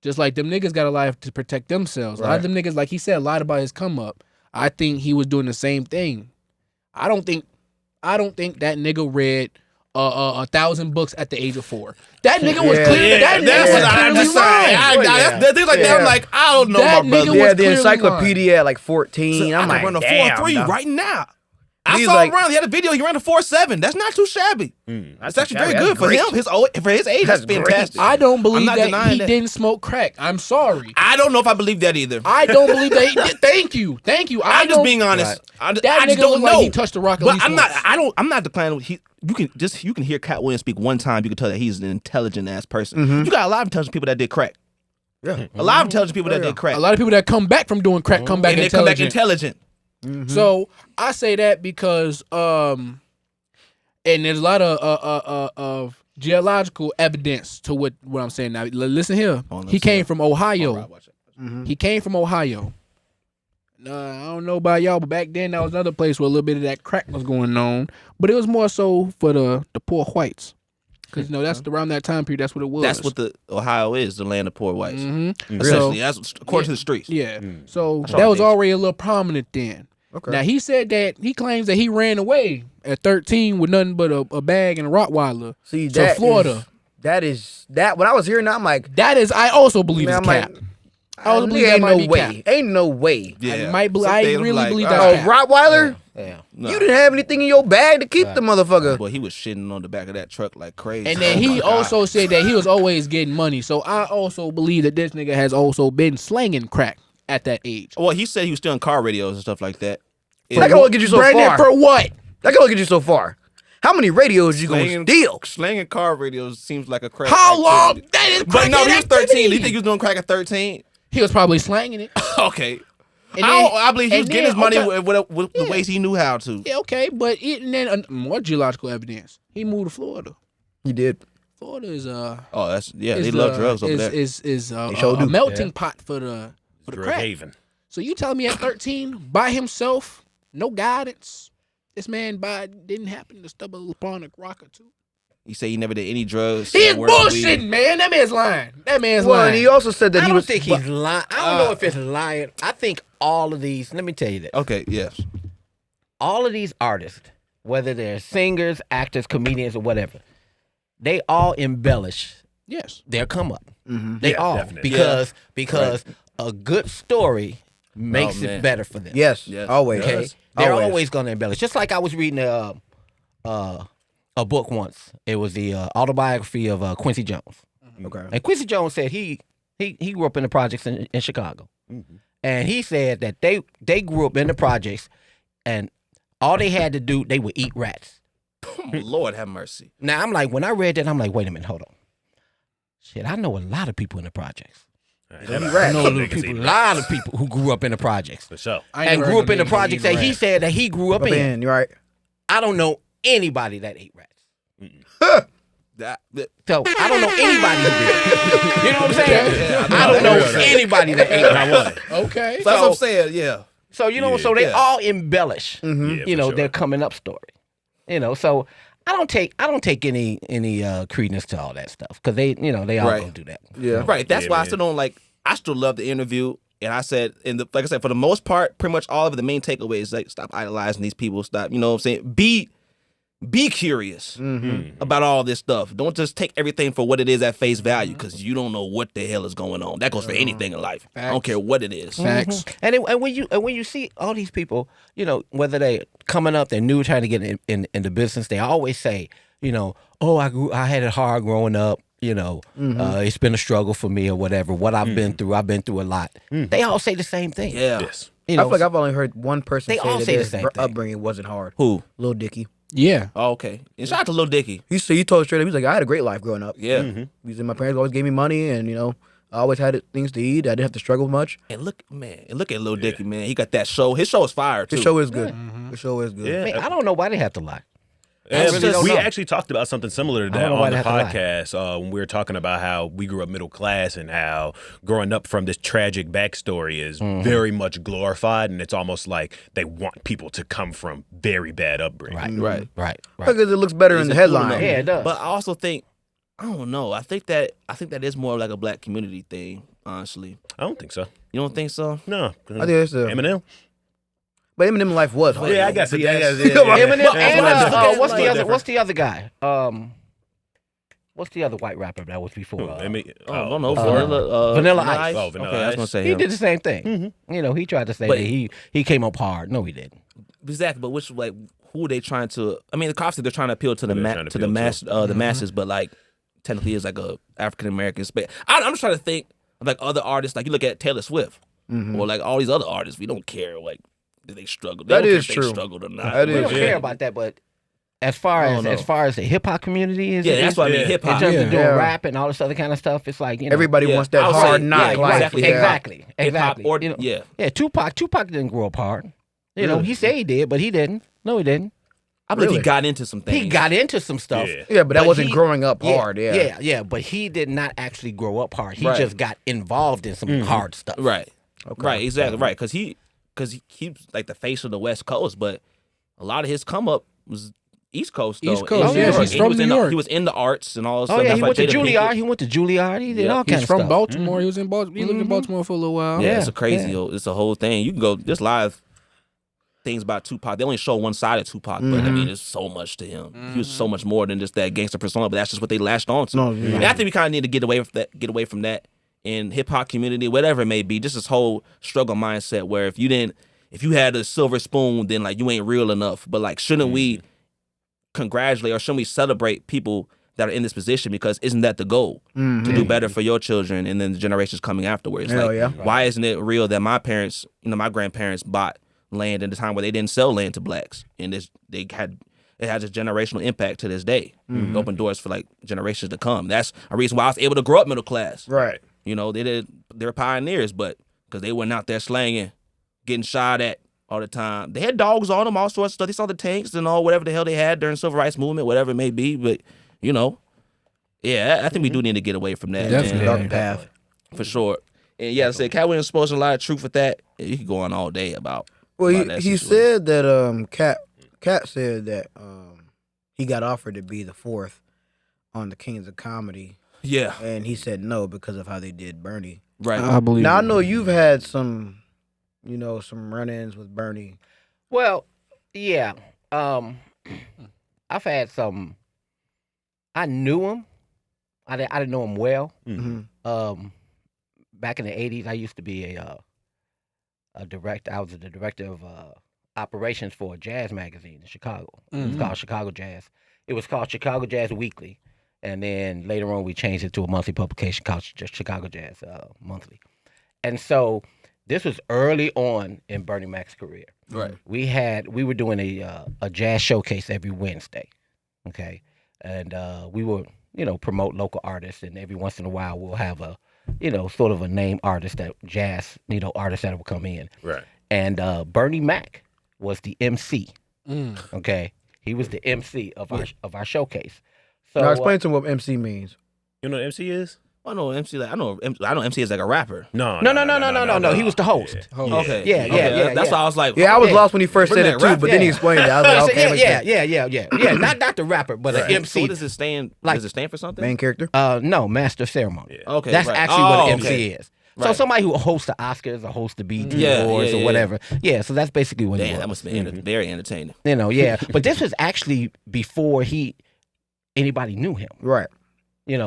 Speaker 3: Just like them niggas got to lie to protect themselves. A lot of them niggas, like he said, lied about his come up. I think he was doing the same thing. I don't think that nigga read 1,000 books at the age of 4. That nigga was clearly lying.
Speaker 2: Things like that. I'm like, I don't know,
Speaker 3: That
Speaker 2: my brother.
Speaker 3: nigga
Speaker 1: Yeah,
Speaker 3: was
Speaker 1: the
Speaker 3: clearly
Speaker 1: encyclopedia at like 14. I'm
Speaker 2: I
Speaker 1: like,
Speaker 2: can run a
Speaker 1: damn.
Speaker 2: 4.3
Speaker 1: dog.
Speaker 2: right now. I
Speaker 1: He's
Speaker 2: saw
Speaker 1: like-
Speaker 2: him run. He had a video. He ran a 4.7. That's not too shabby. That's actually very good for him. For his age, that's
Speaker 1: That's great.
Speaker 2: fantastic.
Speaker 3: I don't believe
Speaker 2: not
Speaker 3: that
Speaker 2: denying
Speaker 3: he
Speaker 2: that.
Speaker 3: didn't smoke crack. I'm sorry.
Speaker 2: I don't know if I believe that either.
Speaker 3: I don't believe that he did. Thank you.
Speaker 2: I'm just being honest. I
Speaker 3: That
Speaker 2: just
Speaker 3: nigga
Speaker 2: don't
Speaker 3: looked
Speaker 2: know.
Speaker 3: like he touched the rock at
Speaker 2: But
Speaker 3: least
Speaker 2: I'm not.
Speaker 3: once.
Speaker 2: I'm not declining. You can hear Cat Williams speak one time. You can tell that he's an intelligent ass person. You got a lot of intelligent people that did crack.
Speaker 1: Yeah.
Speaker 2: A lot of intelligent people that did crack.
Speaker 3: A lot of people that come back from doing crack come back
Speaker 2: and they come back
Speaker 3: intelligent.
Speaker 2: intelligent.
Speaker 3: So I say that because and there's a lot of geological evidence to what I'm saying now. Listen here. He came from Ohio. He came from Ohio. I don't know about y'all, but back then that was another place where a little bit of that crack was going on. But it was more so for the poor whites. Because that's around that time period, that's what it was.
Speaker 2: That's what the Ohio is, the land of poor whites.
Speaker 3: Mm-hmm.
Speaker 2: Essentially, that's according to the streets.
Speaker 3: Yeah. So
Speaker 2: all
Speaker 3: that was
Speaker 2: it is.
Speaker 3: already a little prominent then.
Speaker 1: Okay.
Speaker 3: Now he said that he claims that he ran away at 13 with nothing but a bag and a Rottweiler
Speaker 1: See,
Speaker 3: to
Speaker 1: that
Speaker 3: Florida.
Speaker 1: is when I was hearing that, I'm like,
Speaker 3: That is, I also believe
Speaker 1: man,
Speaker 3: it's
Speaker 1: I'm
Speaker 3: cap.
Speaker 1: like,
Speaker 3: I also believe that
Speaker 1: ain't
Speaker 3: might
Speaker 1: no
Speaker 3: be
Speaker 1: way.
Speaker 3: cap.
Speaker 1: Ain't no way.
Speaker 2: Yeah.
Speaker 3: I really believe
Speaker 1: Oh,
Speaker 3: that's cap.
Speaker 1: Rottweiler?
Speaker 5: Yeah.
Speaker 2: No.
Speaker 1: You didn't have anything in your bag to keep the motherfucker.
Speaker 2: Boy, he was shitting on the back of that truck like crazy.
Speaker 3: And then
Speaker 2: Oh,
Speaker 3: he
Speaker 2: my God.
Speaker 3: also said that he was always getting money. So I also believe that this nigga has also been slanging crack at that age.
Speaker 2: Well, he said he was still in car radios and stuff like that.
Speaker 1: That can only get you so
Speaker 3: Brandon,
Speaker 1: far.
Speaker 3: for what?
Speaker 1: That can only get you so far. How many radios you gonna steal?
Speaker 2: Slanging car radios seems like a crack.
Speaker 3: How long?
Speaker 2: activity.
Speaker 3: That is
Speaker 2: But no,
Speaker 3: crackhead
Speaker 2: he was 13.
Speaker 3: activity.
Speaker 2: Do you think he was doing crack at 13?
Speaker 3: He was probably slanging it.
Speaker 2: Okay.
Speaker 3: And
Speaker 2: I believe he was
Speaker 3: and
Speaker 2: getting his money
Speaker 3: okay.
Speaker 2: with the ways he knew how to.
Speaker 3: Yeah, okay, but and then more geological evidence. He moved to Florida.
Speaker 1: He did.
Speaker 3: Florida is
Speaker 2: Oh, that's they
Speaker 3: is,
Speaker 2: love drugs over there.
Speaker 3: Is
Speaker 1: sure
Speaker 3: a
Speaker 1: do.
Speaker 3: melting pot for the
Speaker 4: Drug
Speaker 3: crack.
Speaker 4: haven.
Speaker 3: So you telling me at 13 by himself, no guidance, this man didn't happen to stumble upon a rock or two.
Speaker 2: He said he never did any drugs.
Speaker 3: He is
Speaker 2: Word of
Speaker 3: bullshitting,
Speaker 2: weed.
Speaker 3: man. That man's lying. That man's
Speaker 1: Well, and
Speaker 3: lying.
Speaker 1: he also said that
Speaker 5: I
Speaker 1: he
Speaker 5: don't
Speaker 1: was.
Speaker 5: think he's lying. I don't know if it's lying. I think all of these. Let me tell you this.
Speaker 2: Okay, yes.
Speaker 5: All of these artists, whether they're singers, actors, comedians, or whatever, they all embellish
Speaker 3: Yes.
Speaker 5: their come up.
Speaker 1: Mm-hmm.
Speaker 5: They
Speaker 4: Yeah,
Speaker 5: all
Speaker 4: definitely.
Speaker 5: because a good story makes
Speaker 2: man.
Speaker 5: it better for them.
Speaker 1: Yes,
Speaker 2: Yes.
Speaker 1: always.
Speaker 5: Okay, they're always going to embellish. Just like I was reading a book once. It was the autobiography of Quincy Jones.
Speaker 1: Okay.
Speaker 5: And Quincy Jones said he grew up in the projects in Chicago. And he said that they grew up in the projects and all they had to do, they would eat rats.
Speaker 2: Lord have mercy.
Speaker 5: Now, I'm like, when I read that, I'm like, wait a minute, hold on. Shit, I know a lot of people in the projects.
Speaker 4: I
Speaker 5: know a lot of people who grew up in the projects.
Speaker 4: For sure.
Speaker 5: And grew up in the projects that he said that he grew up in.
Speaker 1: You're right.
Speaker 5: I don't know anybody that ate rats.
Speaker 2: So
Speaker 5: I don't know anybody who did. You know what I'm saying? I don't know anybody that ate rats.
Speaker 3: Okay.
Speaker 2: that's what I'm saying. Yeah.
Speaker 5: So so they all embellish,
Speaker 4: Yeah,
Speaker 5: their coming up story. So I don't take any credence to all that stuff because they all gonna do that.
Speaker 1: Yeah.
Speaker 2: Right. That's why I
Speaker 4: man.
Speaker 2: still don't like. I still love the interview, and I said, like I said, for the most part, pretty much all of the main takeaways, like stop idolizing these people. Stop. You know what I'm saying? Be curious about all this stuff. Don't just take everything for what it is at face value because you don't know what the hell is going on. That goes for anything in life. I don't care what it is.
Speaker 3: Facts.
Speaker 5: And when you see all these people, whether they coming up, they're new, trying to get in the business, they always say, oh, I had it hard growing up. It's been a struggle for me or whatever. What I've been through a lot. They all say the same thing.
Speaker 2: Yeah.
Speaker 4: Yes.
Speaker 1: I feel like I've only heard one person
Speaker 5: They all
Speaker 1: that
Speaker 5: say the
Speaker 1: their
Speaker 5: same thing.
Speaker 1: upbringing wasn't hard.
Speaker 2: Who?
Speaker 1: Lil Dicky.
Speaker 3: Yeah.
Speaker 2: Oh, okay. And shout out to Lil Dicky.
Speaker 1: He told straight up, he's like, I had a great life growing up.
Speaker 2: Yeah.
Speaker 1: He said my parents always gave me money, and I always had things to eat. I didn't have to struggle much.
Speaker 2: And look at Lil Dicky, man. He got that show. His show is fire too.
Speaker 1: The show is good. The show is good.
Speaker 4: Yeah.
Speaker 5: Man, I don't know why they have to lie.
Speaker 4: Yeah,
Speaker 5: really don't
Speaker 4: we
Speaker 5: know.
Speaker 4: actually talked about something similar to
Speaker 5: I
Speaker 4: that
Speaker 5: don't know why
Speaker 4: on
Speaker 5: they
Speaker 4: the
Speaker 5: have to lie.
Speaker 4: podcast when we were talking about how we grew up middle class and how growing up from this tragic backstory is very much glorified, and it's almost like they want people to come from very bad upbringing.
Speaker 5: Right.
Speaker 1: Because it looks better in the headline.
Speaker 5: Yeah, it does.
Speaker 2: But I also think, I don't know. I think that is more like a black community thing. Honestly,
Speaker 4: I don't think so.
Speaker 2: you don't think so?
Speaker 4: No.
Speaker 1: I think it's
Speaker 4: Eminem?
Speaker 1: But Eminem life was hard.
Speaker 4: Yeah, I guess it.
Speaker 5: Eminem and
Speaker 2: what's
Speaker 5: what's the other guy? What's the other white rapper that was before?
Speaker 2: I don't know.
Speaker 5: Vanilla Ice.
Speaker 4: Oh, Vanilla
Speaker 2: Okay, I was
Speaker 4: Ice.
Speaker 2: gonna say
Speaker 5: He
Speaker 2: him.
Speaker 5: did the same thing. He tried to say
Speaker 2: But-
Speaker 5: that he came up hard. No, he didn't.
Speaker 2: Exactly, but who are they trying to? I mean, obviously they're trying to appeal to the
Speaker 4: Who they're trying to
Speaker 2: the
Speaker 4: appeal
Speaker 2: mass
Speaker 4: to.
Speaker 2: the masses, but like technically it's like a African American space. I'm just trying to think of like other artists. Like you look at Taylor Swift or like all these other artists. We don't care like did they struggle. They
Speaker 1: That
Speaker 2: don't care
Speaker 1: is
Speaker 2: if
Speaker 1: true.
Speaker 2: They struggled or not.
Speaker 1: That
Speaker 5: We
Speaker 1: is
Speaker 5: don't care about that, but as far as the hip hop community is,
Speaker 2: Yeah, that's what I mean.
Speaker 4: Yeah.
Speaker 2: Hip
Speaker 5: in
Speaker 2: hop.
Speaker 5: terms of doing
Speaker 1: Yeah.
Speaker 5: rap and all this other kind of stuff, it's like
Speaker 1: Everybody
Speaker 2: Yeah.
Speaker 1: wants that
Speaker 2: I would
Speaker 1: hard
Speaker 2: say,
Speaker 1: knock
Speaker 2: yeah,
Speaker 1: life.
Speaker 2: exactly.
Speaker 5: exactly.
Speaker 2: Hip hop or
Speaker 1: Mm.
Speaker 2: yeah.
Speaker 5: Tupac didn't grow up hard.
Speaker 1: Really?
Speaker 5: He said he did, but he didn't. No, he didn't.
Speaker 2: I believe
Speaker 1: Really?
Speaker 2: he got into some things.
Speaker 5: He got into some stuff.
Speaker 4: Yeah.
Speaker 1: Yeah, but that
Speaker 5: But
Speaker 1: wasn't
Speaker 5: he-
Speaker 1: growing up hard. Yeah.
Speaker 5: But he did not actually grow up hard. He
Speaker 2: Right.
Speaker 5: just got involved in some hard stuff.
Speaker 2: Right.
Speaker 1: Okay.
Speaker 2: Right. Exactly. Right. Because he's like the face of the West Coast, but a lot of his come up was East Coast. Though.
Speaker 3: East Coast,
Speaker 2: In
Speaker 5: yeah,
Speaker 2: New York.
Speaker 5: he's
Speaker 2: And
Speaker 3: from
Speaker 2: he was
Speaker 3: New
Speaker 2: in
Speaker 3: York.
Speaker 2: He was in the arts and all this
Speaker 5: Oh
Speaker 2: stuff.
Speaker 5: yeah,
Speaker 2: That's
Speaker 5: he
Speaker 2: why
Speaker 5: went to
Speaker 2: Jada Pinkett-
Speaker 5: Juilliard. He went to Juilliard. He did
Speaker 2: Yeah.
Speaker 5: all
Speaker 3: He's
Speaker 5: kinds
Speaker 3: from
Speaker 5: of stuff.
Speaker 3: Baltimore. He was in Baltimore. He lived in Baltimore for a little while.
Speaker 2: Yeah,
Speaker 5: Yeah,
Speaker 2: it's a crazy.
Speaker 5: yeah.
Speaker 2: It's a whole thing. You can go just live things about Tupac. They only show one side of Tupac, but I mean, there's so much to him. He was so much more than just that gangster persona. But that's just what they latched on to.
Speaker 1: No,
Speaker 2: And I think we kind of need to get away from that in hip hop community, whatever it may be. Just this whole struggle mindset where if you had a silver spoon, then like you ain't real enough. But like, shouldn't we congratulate or shouldn't we celebrate people that are in this position? Because isn't that the goal to do better for your children and then the generations coming afterwards?
Speaker 1: Hell
Speaker 2: Like,
Speaker 1: yeah.
Speaker 2: why isn't it real that my parents, my grandparents bought land in a time where they didn't sell land to blacks, and it has a generational impact to this day. It opened doors for like generations to come. That's a reason why I was able to grow up middle class.
Speaker 1: Right.
Speaker 2: They were pioneers, but because they weren't out there slanging, getting shot at all the time. They had dogs on them, all sorts of stuff. They saw the tanks and all whatever the hell they had during the civil rights movement, whatever it may be. But yeah, I think we do need to get away from that.
Speaker 3: Definitely.
Speaker 2: man.
Speaker 1: Dark path.
Speaker 2: For sure. And yeah, I said Cat Williams exposing a lot of truth with that. You could go on all day about.
Speaker 1: Well,
Speaker 2: about that
Speaker 1: he
Speaker 2: situation.
Speaker 1: said that Cat said that he got offered to be the fourth on the Kings of Comedy,
Speaker 2: Yeah,
Speaker 1: and he said no because of how they did Bernie.
Speaker 2: right.
Speaker 3: I believe.
Speaker 1: Now I
Speaker 3: it.
Speaker 1: know you've had some run-ins with Bernie.
Speaker 5: Well, yeah. I've had some. I knew him. I didn't know him well.
Speaker 1: Mm-hmm.
Speaker 5: Back in the '80s, I used to be a director. I was the director of operations for a jazz magazine in Chicago. It was called Chicago Jazz, It was called Chicago Jazz Weekly, and then later on we changed it to a monthly publication called just Chicago Jazz Monthly. And so this was early on in Bernie Mac's career.
Speaker 2: Right.
Speaker 5: We were doing a jazz showcase every Wednesday, okay, and we would promote local artists, and every once in a while we'll have a sort of a name artist that jazz artist that will come in.
Speaker 4: Right.
Speaker 5: And Bernie Mac was the MC. Okay, he was the MC of our showcase. So
Speaker 1: Now explain to him what MC means.
Speaker 4: You know what MC is?
Speaker 2: I know MC. Like I know MC is like a rapper.
Speaker 5: No. He was the host.
Speaker 3: Yeah.
Speaker 2: Okay.
Speaker 5: Yeah.
Speaker 2: That's why I was like,
Speaker 1: Yeah, I was lost when he first said it too,
Speaker 2: rap,
Speaker 1: but then he explained it. I was like, okay,
Speaker 5: Yeah. Not the rapper, but an MC.
Speaker 2: So what does it stand? Does it stand for something?
Speaker 1: main character.
Speaker 5: No, master of ceremony.
Speaker 4: Yeah.
Speaker 2: Okay,
Speaker 5: That's
Speaker 2: right.
Speaker 5: actually what an
Speaker 2: okay.
Speaker 5: MC is. So
Speaker 2: Right.
Speaker 5: somebody who hosts the Oscars or hosts the BET
Speaker 2: Yeah,
Speaker 5: Awards
Speaker 2: yeah,
Speaker 5: or
Speaker 2: yeah.
Speaker 5: whatever. Yeah, so that's basically what he
Speaker 2: Damn,
Speaker 5: was.
Speaker 2: that must have been very entertaining.
Speaker 5: Yeah. But this was actually before anybody knew him.
Speaker 1: Right.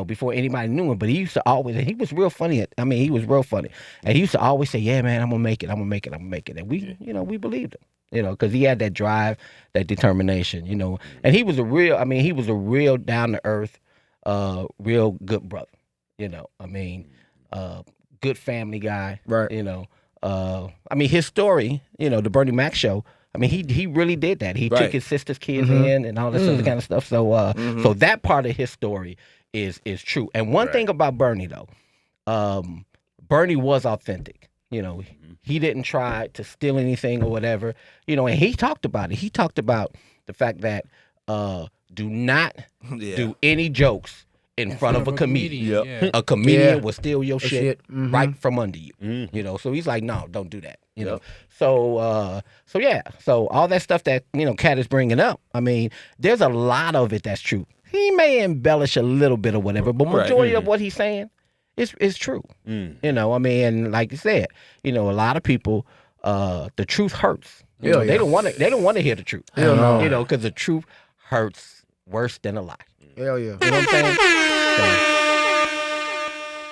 Speaker 5: Before anybody knew him. But he used to always, and he was real funny. He was real funny. And he used to always say, yeah, man, I'm going to make it. And we believed him, because he had that drive, that determination, And he was a real down-to-earth, real good brother, good family guy.
Speaker 1: Right.
Speaker 5: His story, the Bernie Mac show, he really did that. He
Speaker 2: Right.
Speaker 5: took his sister's kids in and all this other kind of stuff. So so that part of his story is true. And one thing about Bernie though, Bernie was authentic. He didn't try to steal anything or whatever. And he talked about it. He talked about the fact that do not do any jokes in front of a comedian.
Speaker 3: Yeah.
Speaker 5: A comedian
Speaker 1: Yeah.
Speaker 5: will steal your shit right from under you. So he's like, no, don't do that. So so all that stuff that Cat is bringing up. There's a lot of it that's true. He may embellish a little bit or whatever, but majority of what he's saying is true. And like you said, a lot of people, the truth hurts. They don't want to hear the truth.
Speaker 1: Hell no.
Speaker 5: Because the truth hurts worse than a lie.
Speaker 1: Hell yeah.
Speaker 5: You know what I'm saying?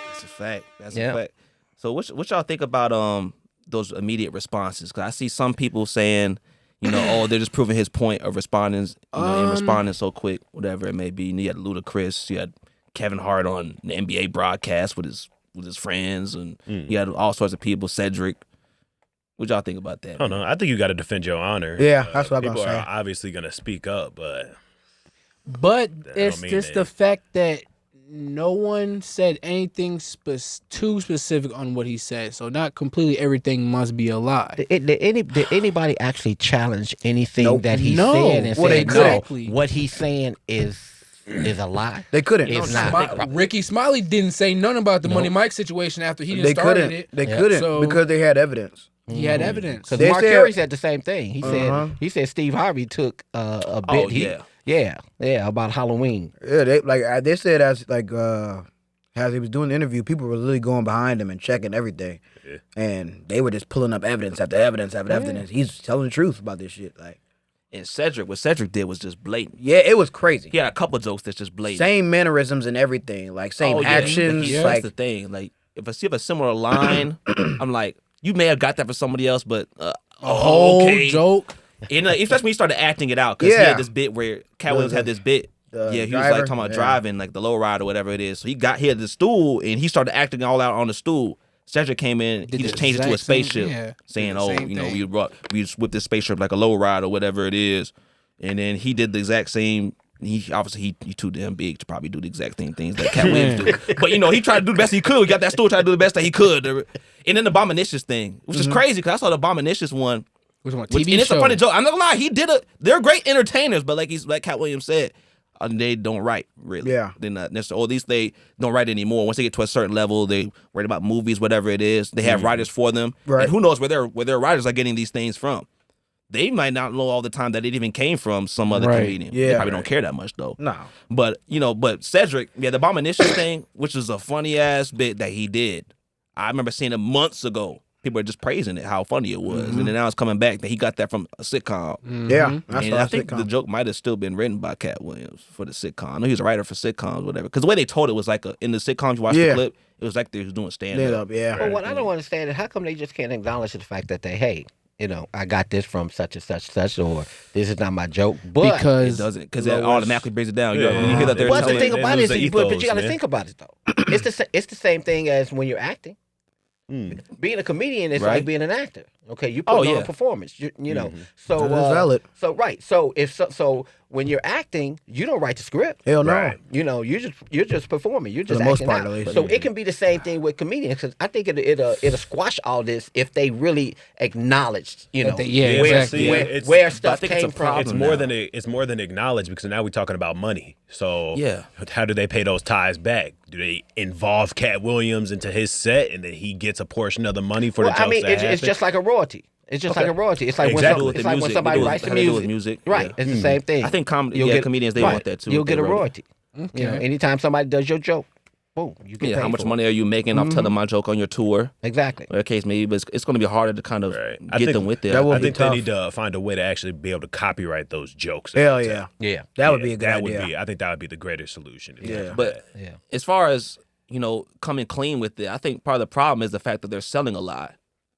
Speaker 2: That's a fact. That's a fact. So what y'all think about those immediate responses? Because I see some people saying, they're just proving his point of responding, and responding so quick, whatever it may be. You had Ludacris, you had Kevin Hart on the NBA broadcast with his friends, and you had all sorts of people. Cedric. What y'all think about that?
Speaker 4: I don't know. I think you got to defend your honor.
Speaker 1: Yeah, that's what I'm
Speaker 4: People
Speaker 1: gonna say.
Speaker 4: are obviously going to speak up, but
Speaker 3: It's
Speaker 4: mean
Speaker 3: just
Speaker 4: that-
Speaker 3: the fact that no one said anything too specific on what he said. So not completely everything must be a lie.
Speaker 5: Did anybody actually challenge anything that he
Speaker 3: No.
Speaker 5: said and
Speaker 1: Well, they
Speaker 5: said,
Speaker 1: couldn't.
Speaker 5: no,
Speaker 3: Exactly.
Speaker 5: what he's saying is a lie?
Speaker 1: They couldn't.
Speaker 5: It's
Speaker 1: No,
Speaker 5: not.
Speaker 3: Ricky Smiley didn't say nothing about the Money Mike situation after he didn't
Speaker 1: They
Speaker 3: started
Speaker 1: couldn't.
Speaker 3: it.
Speaker 1: They couldn't
Speaker 3: So-
Speaker 1: because they had evidence.
Speaker 3: He had evidence.
Speaker 5: Because
Speaker 1: They
Speaker 5: Mark
Speaker 1: said-
Speaker 5: Carey said the same thing. He
Speaker 1: Uh-huh.
Speaker 5: said Steve Harvey took a bit.
Speaker 2: Oh, yeah.
Speaker 5: About Halloween.
Speaker 1: Yeah, they said as he was doing the interview, people were really going behind him and checking everything, and they were just pulling up evidence after evidence after evidence. He's telling the truth about this shit. Like,
Speaker 2: And what Cedric did was just blatant.
Speaker 1: yeah, it was crazy.
Speaker 2: He had a couple of jokes that's just blatant.
Speaker 1: Same mannerisms and everything, like same
Speaker 2: Oh, yeah.
Speaker 1: actions.
Speaker 2: Yeah.
Speaker 1: Like,
Speaker 2: That's the thing. Like, if I see a similar line, I'm like, you may have got that for somebody else, but
Speaker 3: A whole
Speaker 2: okay.
Speaker 3: joke.
Speaker 2: And especially when he started acting it out, because he
Speaker 1: Yeah.
Speaker 2: had this bit where Cat Williams had this bit. He was like
Speaker 1: driver?
Speaker 2: talking about
Speaker 1: Yeah.
Speaker 2: driving, like the low ride or whatever it is. So he had the stool and he started acting all out on the stool. Cedric came in,
Speaker 3: Did
Speaker 2: he just
Speaker 3: the
Speaker 2: changed it to a
Speaker 3: exact same-
Speaker 2: spaceship,
Speaker 3: yeah.
Speaker 2: saying,
Speaker 3: Did the
Speaker 2: "Oh,
Speaker 3: same thing.
Speaker 2: we just whipped this spaceship like a low ride or whatever it is." And then he did the exact same. He obviously he too damn big to probably do the exact same things that Cat Williams do. But he tried to do the best he could. He got that stool, tried to do the best that he could. And then the Abominicious thing, which is crazy because I saw the Abominicious one.
Speaker 3: Which one?
Speaker 2: Which,
Speaker 3: TV
Speaker 2: and it's
Speaker 3: show.
Speaker 2: a funny joke. I'm not gonna lie. They're great entertainers, but like Cat Williams said, they don't write really.
Speaker 1: Yeah.
Speaker 2: They're not necessarily. Or at least they don't write anymore. Once they get to a certain level, they write about movies, whatever it is. They have writers for them,
Speaker 1: Right.
Speaker 2: and who knows where their writers are getting these things from. They might not know all the time that it even came from some other
Speaker 3: Right.
Speaker 2: comedian.
Speaker 1: Yeah.
Speaker 2: They probably don't care that much though.
Speaker 1: no.
Speaker 2: But Cedric, the Abomination thing, which is a funny ass bit that he did. I remember seeing it months ago. People are just praising it, how funny it was, and then now it's coming back that he got that from a sitcom.
Speaker 1: Yeah, that's
Speaker 2: And I think the joke might have still been written by Cat Williams for the sitcom. I know he was a writer for sitcoms, whatever. Because the way they told it was like in the sitcoms, you watch the clip, it was like they was doing stand up.
Speaker 1: Yeah.
Speaker 5: But what I don't understand is how come they just can't acknowledge the fact that they I got this from such and such, or this is not my joke. But
Speaker 2: It
Speaker 3: Because
Speaker 2: doesn't, because it automatically brings it down.
Speaker 4: Yeah.
Speaker 2: When you hear that they're
Speaker 5: But the
Speaker 2: telling
Speaker 5: thing
Speaker 4: it
Speaker 5: about it
Speaker 4: loses
Speaker 5: is,
Speaker 4: the
Speaker 5: but you
Speaker 4: ethos,
Speaker 5: got to
Speaker 4: man.
Speaker 5: think about it though. It's the same thing as when you're acting. Being a comedian is
Speaker 2: Right.
Speaker 5: like being an actor. Okay, you put on
Speaker 2: yeah.
Speaker 5: a performance. You know, so
Speaker 1: That is valid.
Speaker 5: So right, so when you're acting, you don't write the script.
Speaker 1: Hell no.
Speaker 4: Right.
Speaker 5: You're just performing. You're just
Speaker 1: the most
Speaker 5: acting
Speaker 1: part,
Speaker 5: out.
Speaker 1: at least.
Speaker 5: So it can be the same thing with comedians. Because I think it'll squash all this if they really acknowledged,
Speaker 3: Yeah,
Speaker 5: where,
Speaker 3: exactly.
Speaker 5: where
Speaker 2: I
Speaker 5: stuff
Speaker 2: think it's
Speaker 5: came
Speaker 2: a
Speaker 5: from.
Speaker 2: problem.
Speaker 4: It's more than acknowledged because now we're talking about money. So
Speaker 2: Yeah.
Speaker 4: how do they pay those ties back? Do they involve Cat Williams into his set and then he gets a portion of the money for the
Speaker 5: Well,
Speaker 4: jokes
Speaker 5: I mean,
Speaker 4: that
Speaker 5: it's
Speaker 4: happen?
Speaker 5: just like a royalty. It's just like a royalty. It's like
Speaker 4: Exactly.
Speaker 5: when, it's like when somebody
Speaker 2: It
Speaker 5: writes the
Speaker 2: had to do
Speaker 5: music.
Speaker 2: with music,
Speaker 5: Right.
Speaker 2: yeah.
Speaker 5: It's the same thing.
Speaker 2: I think
Speaker 5: You'll get-
Speaker 2: comedians, they
Speaker 5: right.
Speaker 2: want that too.
Speaker 5: You'll
Speaker 2: if they
Speaker 5: get a
Speaker 2: wrote it.
Speaker 5: royalty. Anytime somebody does your joke, boom, you get
Speaker 2: Yeah,
Speaker 5: paid
Speaker 2: how much
Speaker 5: for
Speaker 2: money are you making off telling my joke on your tour?
Speaker 5: it. Exactly.
Speaker 2: Whatever case maybe, but it's going to be harder to kind of
Speaker 4: Right. I
Speaker 2: get
Speaker 4: think
Speaker 2: them with
Speaker 1: that
Speaker 2: there.
Speaker 1: will
Speaker 4: I
Speaker 1: be
Speaker 4: think they
Speaker 1: tough.
Speaker 4: need to find a way to actually be able to copyright those jokes.
Speaker 1: Hell yeah.
Speaker 5: Yeah.
Speaker 1: That would be a good
Speaker 4: that
Speaker 1: idea.
Speaker 4: Would be, I think that would be the greater solution.
Speaker 1: Yeah.
Speaker 2: But
Speaker 5: Yeah.
Speaker 2: as far as, coming clean with it, I think part of the problem is the fact that they're selling a lot.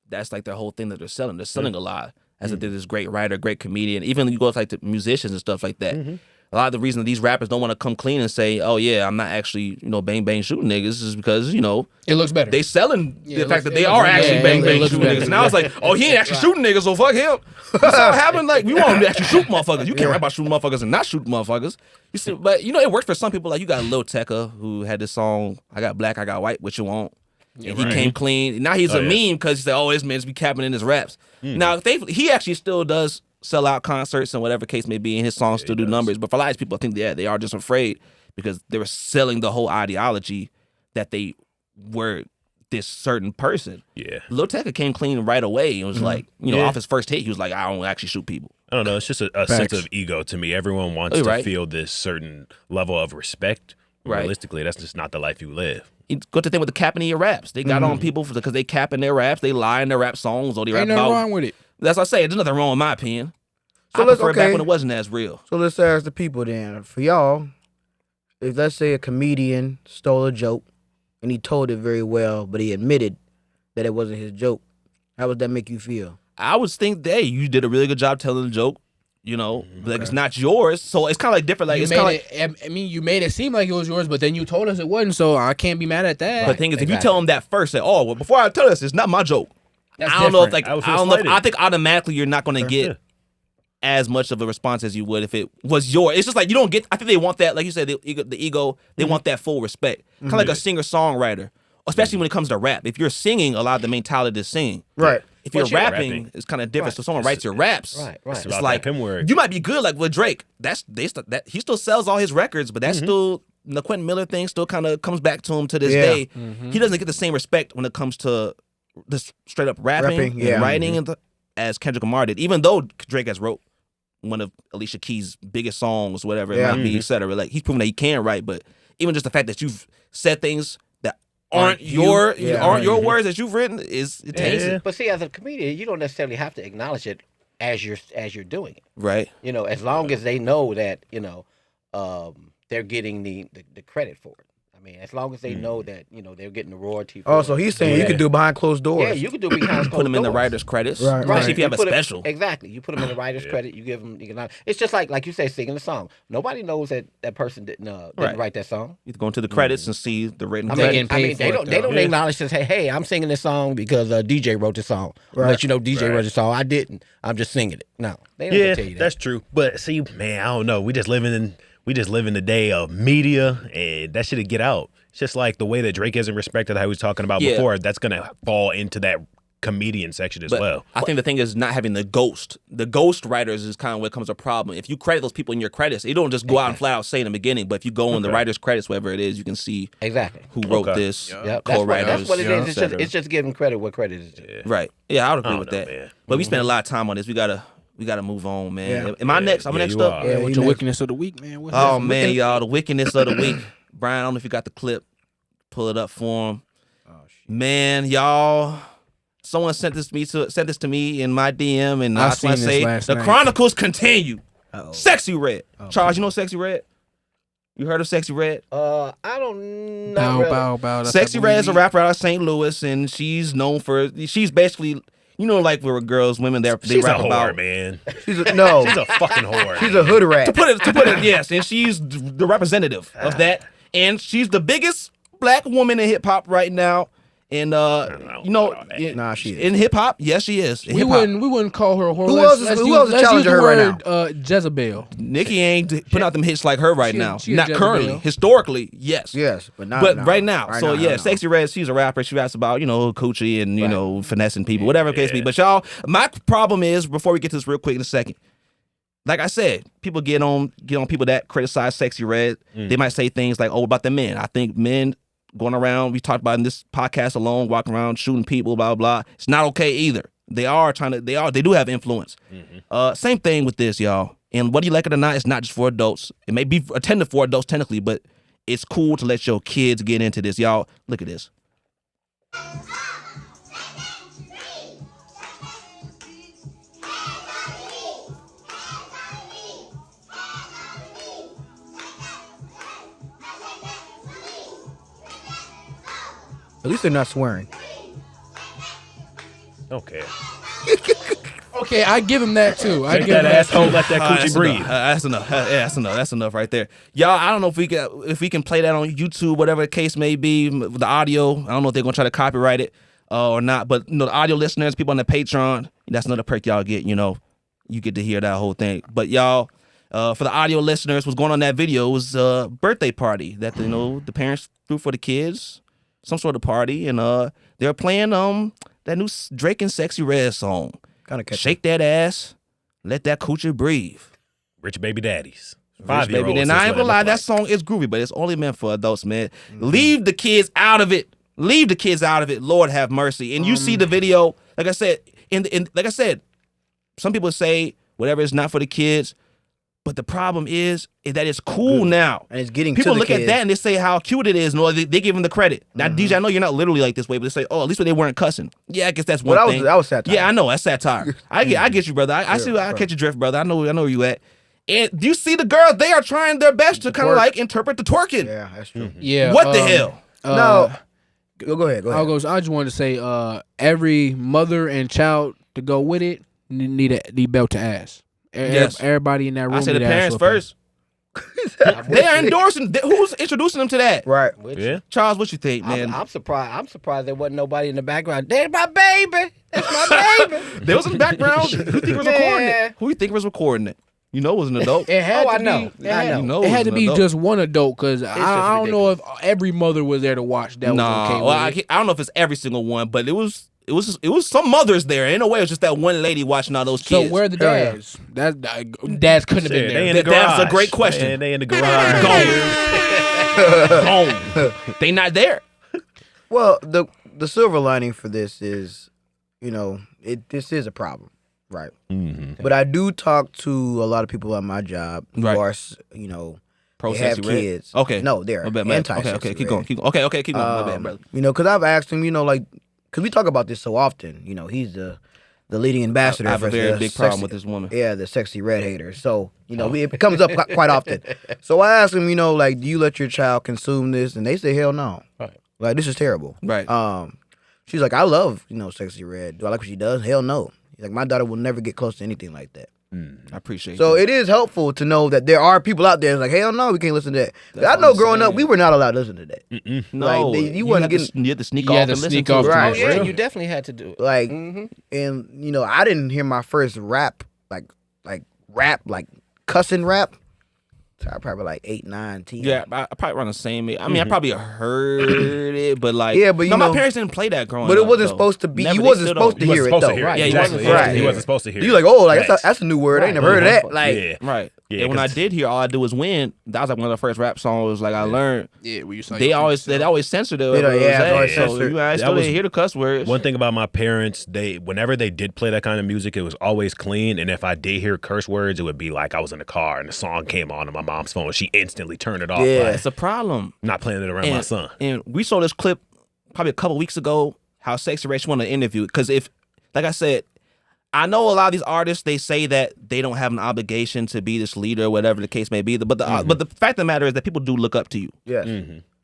Speaker 2: That's like their whole thing that they're selling. They're selling a lot. As if they're this great writer, great comedian. Even you go to like the musicians and stuff like that. A lot of the reason that these rappers don't want to come clean and say, "Oh yeah, I'm not actually bang bang shooting niggas," is because
Speaker 3: it looks better.
Speaker 2: they selling
Speaker 3: Yeah,
Speaker 2: the
Speaker 3: it
Speaker 2: fact
Speaker 3: looks-
Speaker 2: that
Speaker 3: it
Speaker 2: they
Speaker 3: looks-
Speaker 2: are
Speaker 3: yeah,
Speaker 2: actually
Speaker 3: it
Speaker 2: bang bang
Speaker 3: looks
Speaker 2: shooting
Speaker 3: better.
Speaker 2: niggas. Now it's like, oh, he ain't actually shooting niggas, so fuck him. You see what happened? Like we want him to actually shoot motherfuckers. You can't rap about shooting motherfuckers and not shoot motherfuckers. You see, but it works for some people. Like you got Lil Tecca who had this song, "I Got Black, I Got White, What You Want." And he came clean. Now he's a meme because he said, "Oh, this man's be capping in his raps." Now he actually still does sell out concerts and whatever case may be, and his songs still do numbers. But for a lot of people, I think they are just afraid because they were selling the whole ideology that they were this certain person.
Speaker 4: Yeah.
Speaker 2: Lil Tecca came clean right away and was like, off his first hit, he was like, "I don't actually shoot people."
Speaker 4: I don't know. It's just a sense of ego to me. Everyone wants
Speaker 2: Oh,
Speaker 4: to
Speaker 2: right.
Speaker 4: feel this certain level of respect.
Speaker 2: Right.
Speaker 4: Realistically, that's just not the life you live.
Speaker 2: You go to the thing with the capping in your raps. They got on people because they cap in their raps. They lie in their rap songs or they rap
Speaker 3: Ain't nothing
Speaker 2: about.
Speaker 3: wrong with it.
Speaker 2: That's what I say. There's nothing wrong in my opinion.
Speaker 1: So
Speaker 2: I
Speaker 1: let's-
Speaker 2: prefer it back
Speaker 1: okay.
Speaker 2: when it wasn't as real.
Speaker 1: So let's ask the people then. For y'all, if let's say a comedian stole a joke and he told it very well, but he admitted that it wasn't his joke, how would that make you feel?
Speaker 2: I would think that you did a really good job telling the joke. Like it's not yours, so it's kind of like different. Like
Speaker 3: You
Speaker 2: it's kind of
Speaker 3: made
Speaker 2: like.
Speaker 3: it. I mean, you made it seem like it was yours, but then you told us it wasn't. So I can't be mad at that.
Speaker 2: But the thing is, if you
Speaker 5: exactly.
Speaker 2: tell them that first, say, "Oh, well, before I tell this, it's not my joke."
Speaker 3: That's
Speaker 2: I don't know if
Speaker 3: different.
Speaker 2: like
Speaker 4: I would feel
Speaker 2: I don't know. If,
Speaker 4: slighted.
Speaker 2: I think automatically you're not going to get
Speaker 4: Yeah.
Speaker 2: as much of a response as you would if it was yours. It's just like you don't get. I think they want that, like you said, the ego. They want that full respect, kind of like a singer songwriter, especially when it comes to rap. If you're singing, a lot of the mentality is singing.
Speaker 1: Right.
Speaker 2: If you're
Speaker 4: Well, yeah,
Speaker 2: rapping,
Speaker 4: rapping.
Speaker 2: it's kind of different. So someone writes your raps.
Speaker 5: Right.
Speaker 4: It's
Speaker 2: It's
Speaker 4: about
Speaker 2: like
Speaker 4: that pen work.
Speaker 2: you might be good, like with Drake. That he still sells all his records, but that's still the Quentin Miller thing. Still kind of comes back to him to this
Speaker 1: Yeah.
Speaker 2: day. He doesn't get the same respect when it comes to this straight up rapping
Speaker 1: Rapping, yeah.
Speaker 2: and writing as Kendrick Lamar did. Even though Drake has wrote one of Alicia Keys' biggest songs, whatever it
Speaker 1: Yeah.
Speaker 2: might be, etc. Like he's proven that he can write, but even just the fact that you've said things that aren't your words that you've written is it taints it.
Speaker 5: But see, as a comedian, you don't necessarily have to acknowledge it as you're doing it.
Speaker 2: Right.
Speaker 5: As long as they know that they're getting the credit for it. I mean, as long as they know that they're getting the royalty. For
Speaker 1: Oh, so he's saying you could do behind closed doors.
Speaker 5: Yeah, you could do behind
Speaker 2: Put them in the
Speaker 5: doors.
Speaker 2: writer's credits,
Speaker 1: Right,
Speaker 2: especially
Speaker 1: right.
Speaker 2: if you have a
Speaker 5: put 'em-
Speaker 2: special.
Speaker 5: Exactly. You put them in the writer's credit. You give them. It's just like you say, singing the song. Nobody knows that person didn't
Speaker 2: Right.
Speaker 5: write that song.
Speaker 2: You go into the credits and see the written
Speaker 3: I'm
Speaker 2: credits.
Speaker 3: getting paid
Speaker 5: they
Speaker 3: for
Speaker 5: don't.
Speaker 3: it,
Speaker 5: They
Speaker 3: though.
Speaker 5: don't acknowledge this. Hey, I'm singing this song because DJ wrote the song.
Speaker 1: Right.
Speaker 5: Let you know DJ
Speaker 4: Right.
Speaker 5: wrote the song. I didn't. I'm just singing it. No, they don't
Speaker 4: Yeah,
Speaker 5: tell you that.
Speaker 4: that's true. But see, man, I don't know. We just live in the day of media, and that should get out. It's just like the way that Drake isn't respected, how he was talking about
Speaker 2: Yeah.
Speaker 4: before. That's gonna fall into that comedian section as
Speaker 2: But
Speaker 4: well.
Speaker 2: I think the thing is not having the ghost. The ghost writers is kind of what comes a problem. If you credit those people in your credits, you don't just go out and flat out say in the beginning. But if you go in the writer's credits, whatever it is, you can see
Speaker 5: Exactly.
Speaker 2: who wrote
Speaker 4: Okay.
Speaker 2: this,
Speaker 5: Yep.
Speaker 2: co-writers.
Speaker 5: That's what it is. It's
Speaker 2: etc.
Speaker 5: just giving credit where credit is due.
Speaker 2: Right. Yeah, I would
Speaker 4: I
Speaker 2: agree
Speaker 4: don't
Speaker 2: with
Speaker 4: know,
Speaker 2: that.
Speaker 4: man.
Speaker 2: But we spent a lot of time on this. We gotta move on, man.
Speaker 1: Yeah.
Speaker 2: Am I next? I'm
Speaker 4: Yeah,
Speaker 2: next
Speaker 4: you
Speaker 2: up.
Speaker 4: are.
Speaker 1: Yeah,
Speaker 3: With
Speaker 1: you
Speaker 3: your
Speaker 1: next.
Speaker 3: wickedness of the week, man. What's
Speaker 2: Oh
Speaker 3: that?
Speaker 2: man, y'all, the wickedness of the week. Brian, I don't know if you got the clip. Pull it up for him.
Speaker 1: Oh, shit.
Speaker 2: Man, y'all. Someone sent this to me in my DM, and
Speaker 3: I
Speaker 2: I just want to
Speaker 3: seen this
Speaker 2: say
Speaker 3: last
Speaker 2: the
Speaker 3: night.
Speaker 2: Chronicles continue.
Speaker 1: Uh-oh.
Speaker 2: Sexy Red. Charles, you know Sexy Red? You heard of Sexy Red?
Speaker 5: I don't know.
Speaker 3: Bow,
Speaker 5: really.
Speaker 3: bow, bow. That's
Speaker 2: Sexy
Speaker 3: I
Speaker 2: Red is a
Speaker 3: believe.
Speaker 2: rapper out of St. Louis, and she's known for she's basically You know, like where girls, women, they
Speaker 4: She's
Speaker 2: rap
Speaker 4: a whore,
Speaker 2: about.
Speaker 4: man.
Speaker 1: She's a
Speaker 4: She's a fucking whore.
Speaker 1: She's a hood rat.
Speaker 2: To put it, yes, and she's the representative of that, and she's the biggest black woman in hip hop right now. And you know,
Speaker 1: Nah, she is.
Speaker 2: in hip hop, yes, she is. In
Speaker 3: We
Speaker 2: hip-hop.
Speaker 3: wouldn't call her a whore.
Speaker 1: Who
Speaker 3: Let's
Speaker 1: else is
Speaker 3: use
Speaker 1: challenging
Speaker 3: the
Speaker 1: her right
Speaker 3: word,
Speaker 1: now?
Speaker 3: Jezebel.
Speaker 2: Nicki ain't putting out them hits like her right
Speaker 3: She a-
Speaker 2: now.
Speaker 3: she a
Speaker 2: Not
Speaker 3: Jezebel.
Speaker 2: currently. Historically, yes.
Speaker 1: Yes, but not.
Speaker 2: But
Speaker 1: no.
Speaker 2: right now, so yeah,
Speaker 1: no.
Speaker 2: Sexy Red, she's a rapper. She raps about, you know, coochie and, you know, finessing people, whatever the case be. But y'all, my problem is, before we get to this real quick in a second, like I said, people get on people that criticize Sexy Red. They might say things like, oh, about the men. I think men going around, we talked about in this podcast alone, walking around shooting people, blah, blah, blah. It's not okay either. They do have influence. Same thing with this, y'all. And whether you like it or not, it's not just for adults. It may be intended for adults technically, but it's cool to let your kids get into this. Y'all, look at this.
Speaker 1: At least they're not swearing.
Speaker 4: Okay.
Speaker 3: Okay, I give him that too. I
Speaker 4: Take
Speaker 3: give
Speaker 4: that
Speaker 3: him that
Speaker 4: asshole,
Speaker 3: too.
Speaker 4: let that coochie
Speaker 2: That's
Speaker 4: breathe.
Speaker 2: enough. That's enough. That's enough. That's enough right there. Y'all, I don't know if we can play that on YouTube, whatever the case may be, the audio. I don't know if they're gonna try to copyright it or not. But you know, the audio listeners, people on the Patreon, that's another perk y'all get. You know, you get to hear that whole thing. But y'all, for the audio listeners, what's going on in that video was a birthday party that the parents threw for the kids, some sort of party, and they're playing that new Drake and Sexy Red song.
Speaker 1: Kind of catchy.
Speaker 2: Shake that ass, let that coochie breathe.
Speaker 4: Rich baby daddies.
Speaker 2: Rich
Speaker 4: 5-year-olds.
Speaker 2: baby. And I ain't gonna lie, that song is groovy, but it's only meant for adults, man. Leave the kids out of it. Leave the kids out of it. Lord have mercy. And you see the video, like I said, like I said, some people say whatever is not for the kids, but the problem is that it's cool now.
Speaker 1: And it's getting
Speaker 2: People
Speaker 1: to the
Speaker 2: look at
Speaker 1: kids.
Speaker 2: that and they say how cute it is, and they give them the credit. Now, DJ, I know you're not literally like this way, but they say, oh, at least when they weren't cussing. Yeah, I guess that's one
Speaker 1: Well,
Speaker 2: thing.
Speaker 1: that was satire.
Speaker 2: Yeah, I know that's satire. I get you, brother. I see. I catch your drift, brother. I know where you at. And do you see the girls? They are trying their best to kind of
Speaker 1: twerk.
Speaker 2: like interpret the twerking.
Speaker 1: Yeah, that's true.
Speaker 3: Yeah.
Speaker 2: What the hell?
Speaker 1: No. Go ahead.
Speaker 3: I just wanted to say, every mother and child to go with it need belt to ass.
Speaker 2: Yes.
Speaker 3: Everybody in that room.
Speaker 2: I say the
Speaker 3: need ass
Speaker 2: parents
Speaker 3: whooping.
Speaker 2: first. They are endorsing. Who's introducing them to that?
Speaker 1: Right.
Speaker 4: Yeah.
Speaker 2: Charles, what you think, man?
Speaker 5: I'm surprised. I'm surprised there wasn't nobody in the background. That's my baby. That's my baby.
Speaker 2: There was in the background. Who you think was recording it? Who you think was recording it? You know, it was an adult.
Speaker 3: It had
Speaker 5: Oh,
Speaker 3: to
Speaker 5: I know.
Speaker 3: Be,
Speaker 5: I know.
Speaker 2: You know
Speaker 3: It had
Speaker 2: was
Speaker 3: to
Speaker 2: an
Speaker 3: be
Speaker 2: adult.
Speaker 3: just one adult because I don't know if every mother was there to watch that.
Speaker 2: Nah,
Speaker 3: was okay
Speaker 2: well,
Speaker 3: with it.
Speaker 2: I don't know if it's every single one, but it was some mothers there. In a way, it was just that one lady watching all those kids.
Speaker 3: So where are the
Speaker 1: Hell yeah.
Speaker 3: dads? Dads couldn't have been
Speaker 4: Shit,
Speaker 3: there.
Speaker 4: they in the
Speaker 2: That's
Speaker 4: garage.
Speaker 2: a great question.
Speaker 4: Man, they in the garage.
Speaker 2: Gone. They not there.
Speaker 1: Well, the silver lining for this is, this is a problem, right?
Speaker 4: Mm-hmm.
Speaker 1: But I do talk to a lot of people at my job who
Speaker 2: Right.
Speaker 1: are,
Speaker 2: Pro
Speaker 1: they have
Speaker 2: Sexy Red?
Speaker 1: kids.
Speaker 2: Okay.
Speaker 1: No, they're
Speaker 2: My bad, my bad.
Speaker 1: anti.
Speaker 2: Okay, keep going. Keep going. Okay, keep going. My bad, brother.
Speaker 1: Because I've asked him, because we talk about this so often. He's the leading ambassador.
Speaker 2: I have
Speaker 1: for
Speaker 2: a very
Speaker 1: the
Speaker 2: big
Speaker 1: sexy-
Speaker 2: problem with this woman.
Speaker 1: Yeah, the sexy red hater. So it comes up quite often. So I asked him, do you let your child consume this? And they say, hell no.
Speaker 5: Right.
Speaker 1: Like, this is terrible.
Speaker 2: Right.
Speaker 1: She's like, I love sexy red. Do I like what she does? Hell no. He's like, my daughter will never get close to anything like that.
Speaker 2: I appreciate
Speaker 1: So
Speaker 2: that.
Speaker 1: it is helpful to know that there are people out there that's like, hell no, we can't listen to that. 'Cause I know growing up, we were not allowed to listen to that.
Speaker 2: No,
Speaker 1: you wasn't
Speaker 2: had to-
Speaker 1: getting-
Speaker 2: you had to sneak
Speaker 3: You
Speaker 2: off
Speaker 3: had to
Speaker 2: and listen
Speaker 3: sneak
Speaker 2: to
Speaker 3: off
Speaker 2: it.
Speaker 3: to
Speaker 1: Right.
Speaker 5: Oh yeah, you definitely had to do it.
Speaker 1: Like,
Speaker 5: Mhm.
Speaker 1: and I didn't hear my first rap, like cussing rap. So I probably like 8, 9, 10.
Speaker 2: Yeah, I probably around the same age. I mean, I probably heard it, but like,
Speaker 1: Yeah, but
Speaker 2: no, my parents didn't play that growing up.
Speaker 1: But it wasn't
Speaker 2: though.
Speaker 1: supposed to be.
Speaker 2: Never,
Speaker 1: You
Speaker 2: they
Speaker 1: wasn't
Speaker 2: still
Speaker 1: supposed
Speaker 2: don't.
Speaker 1: to hear it though.
Speaker 2: Right, yeah, he
Speaker 4: exactly.
Speaker 2: wasn't supposed to
Speaker 4: He
Speaker 2: hear
Speaker 4: wasn't
Speaker 2: it.
Speaker 4: supposed to hear
Speaker 1: You
Speaker 4: it.
Speaker 1: like, oh, like
Speaker 4: Facts.
Speaker 1: that's a new word. I ain't never heard of that. Like,
Speaker 4: Yeah.
Speaker 2: Right.
Speaker 4: Yeah,
Speaker 2: and when I
Speaker 4: 'cause-
Speaker 2: did hear, all I do was win. That was like one of the first rap songs like I learned.
Speaker 3: Yeah, where you saw
Speaker 2: They
Speaker 3: your
Speaker 2: always
Speaker 3: feet,
Speaker 2: censored it.
Speaker 1: They don't- yeah, it's always
Speaker 2: so
Speaker 1: censored.
Speaker 2: I
Speaker 4: That
Speaker 2: still
Speaker 4: was
Speaker 2: didn't hear the cuss words.
Speaker 4: One thing about my parents, whenever they did play that kind of music, it was always clean. And if I did hear curse words, it would be like I was in the car and the song came on my mom's phone. She instantly turned it off.
Speaker 1: Yeah.
Speaker 4: Like,
Speaker 2: It's a problem.
Speaker 4: not playing it around my son.
Speaker 2: And we saw this clip probably a couple weeks ago. How Sexy Red wanted to interview because like I said, I know a lot of these artists, they say that they don't have an obligation to be this leader, whatever the case may be. But the fact of the matter is that people do look up to you.
Speaker 1: yes.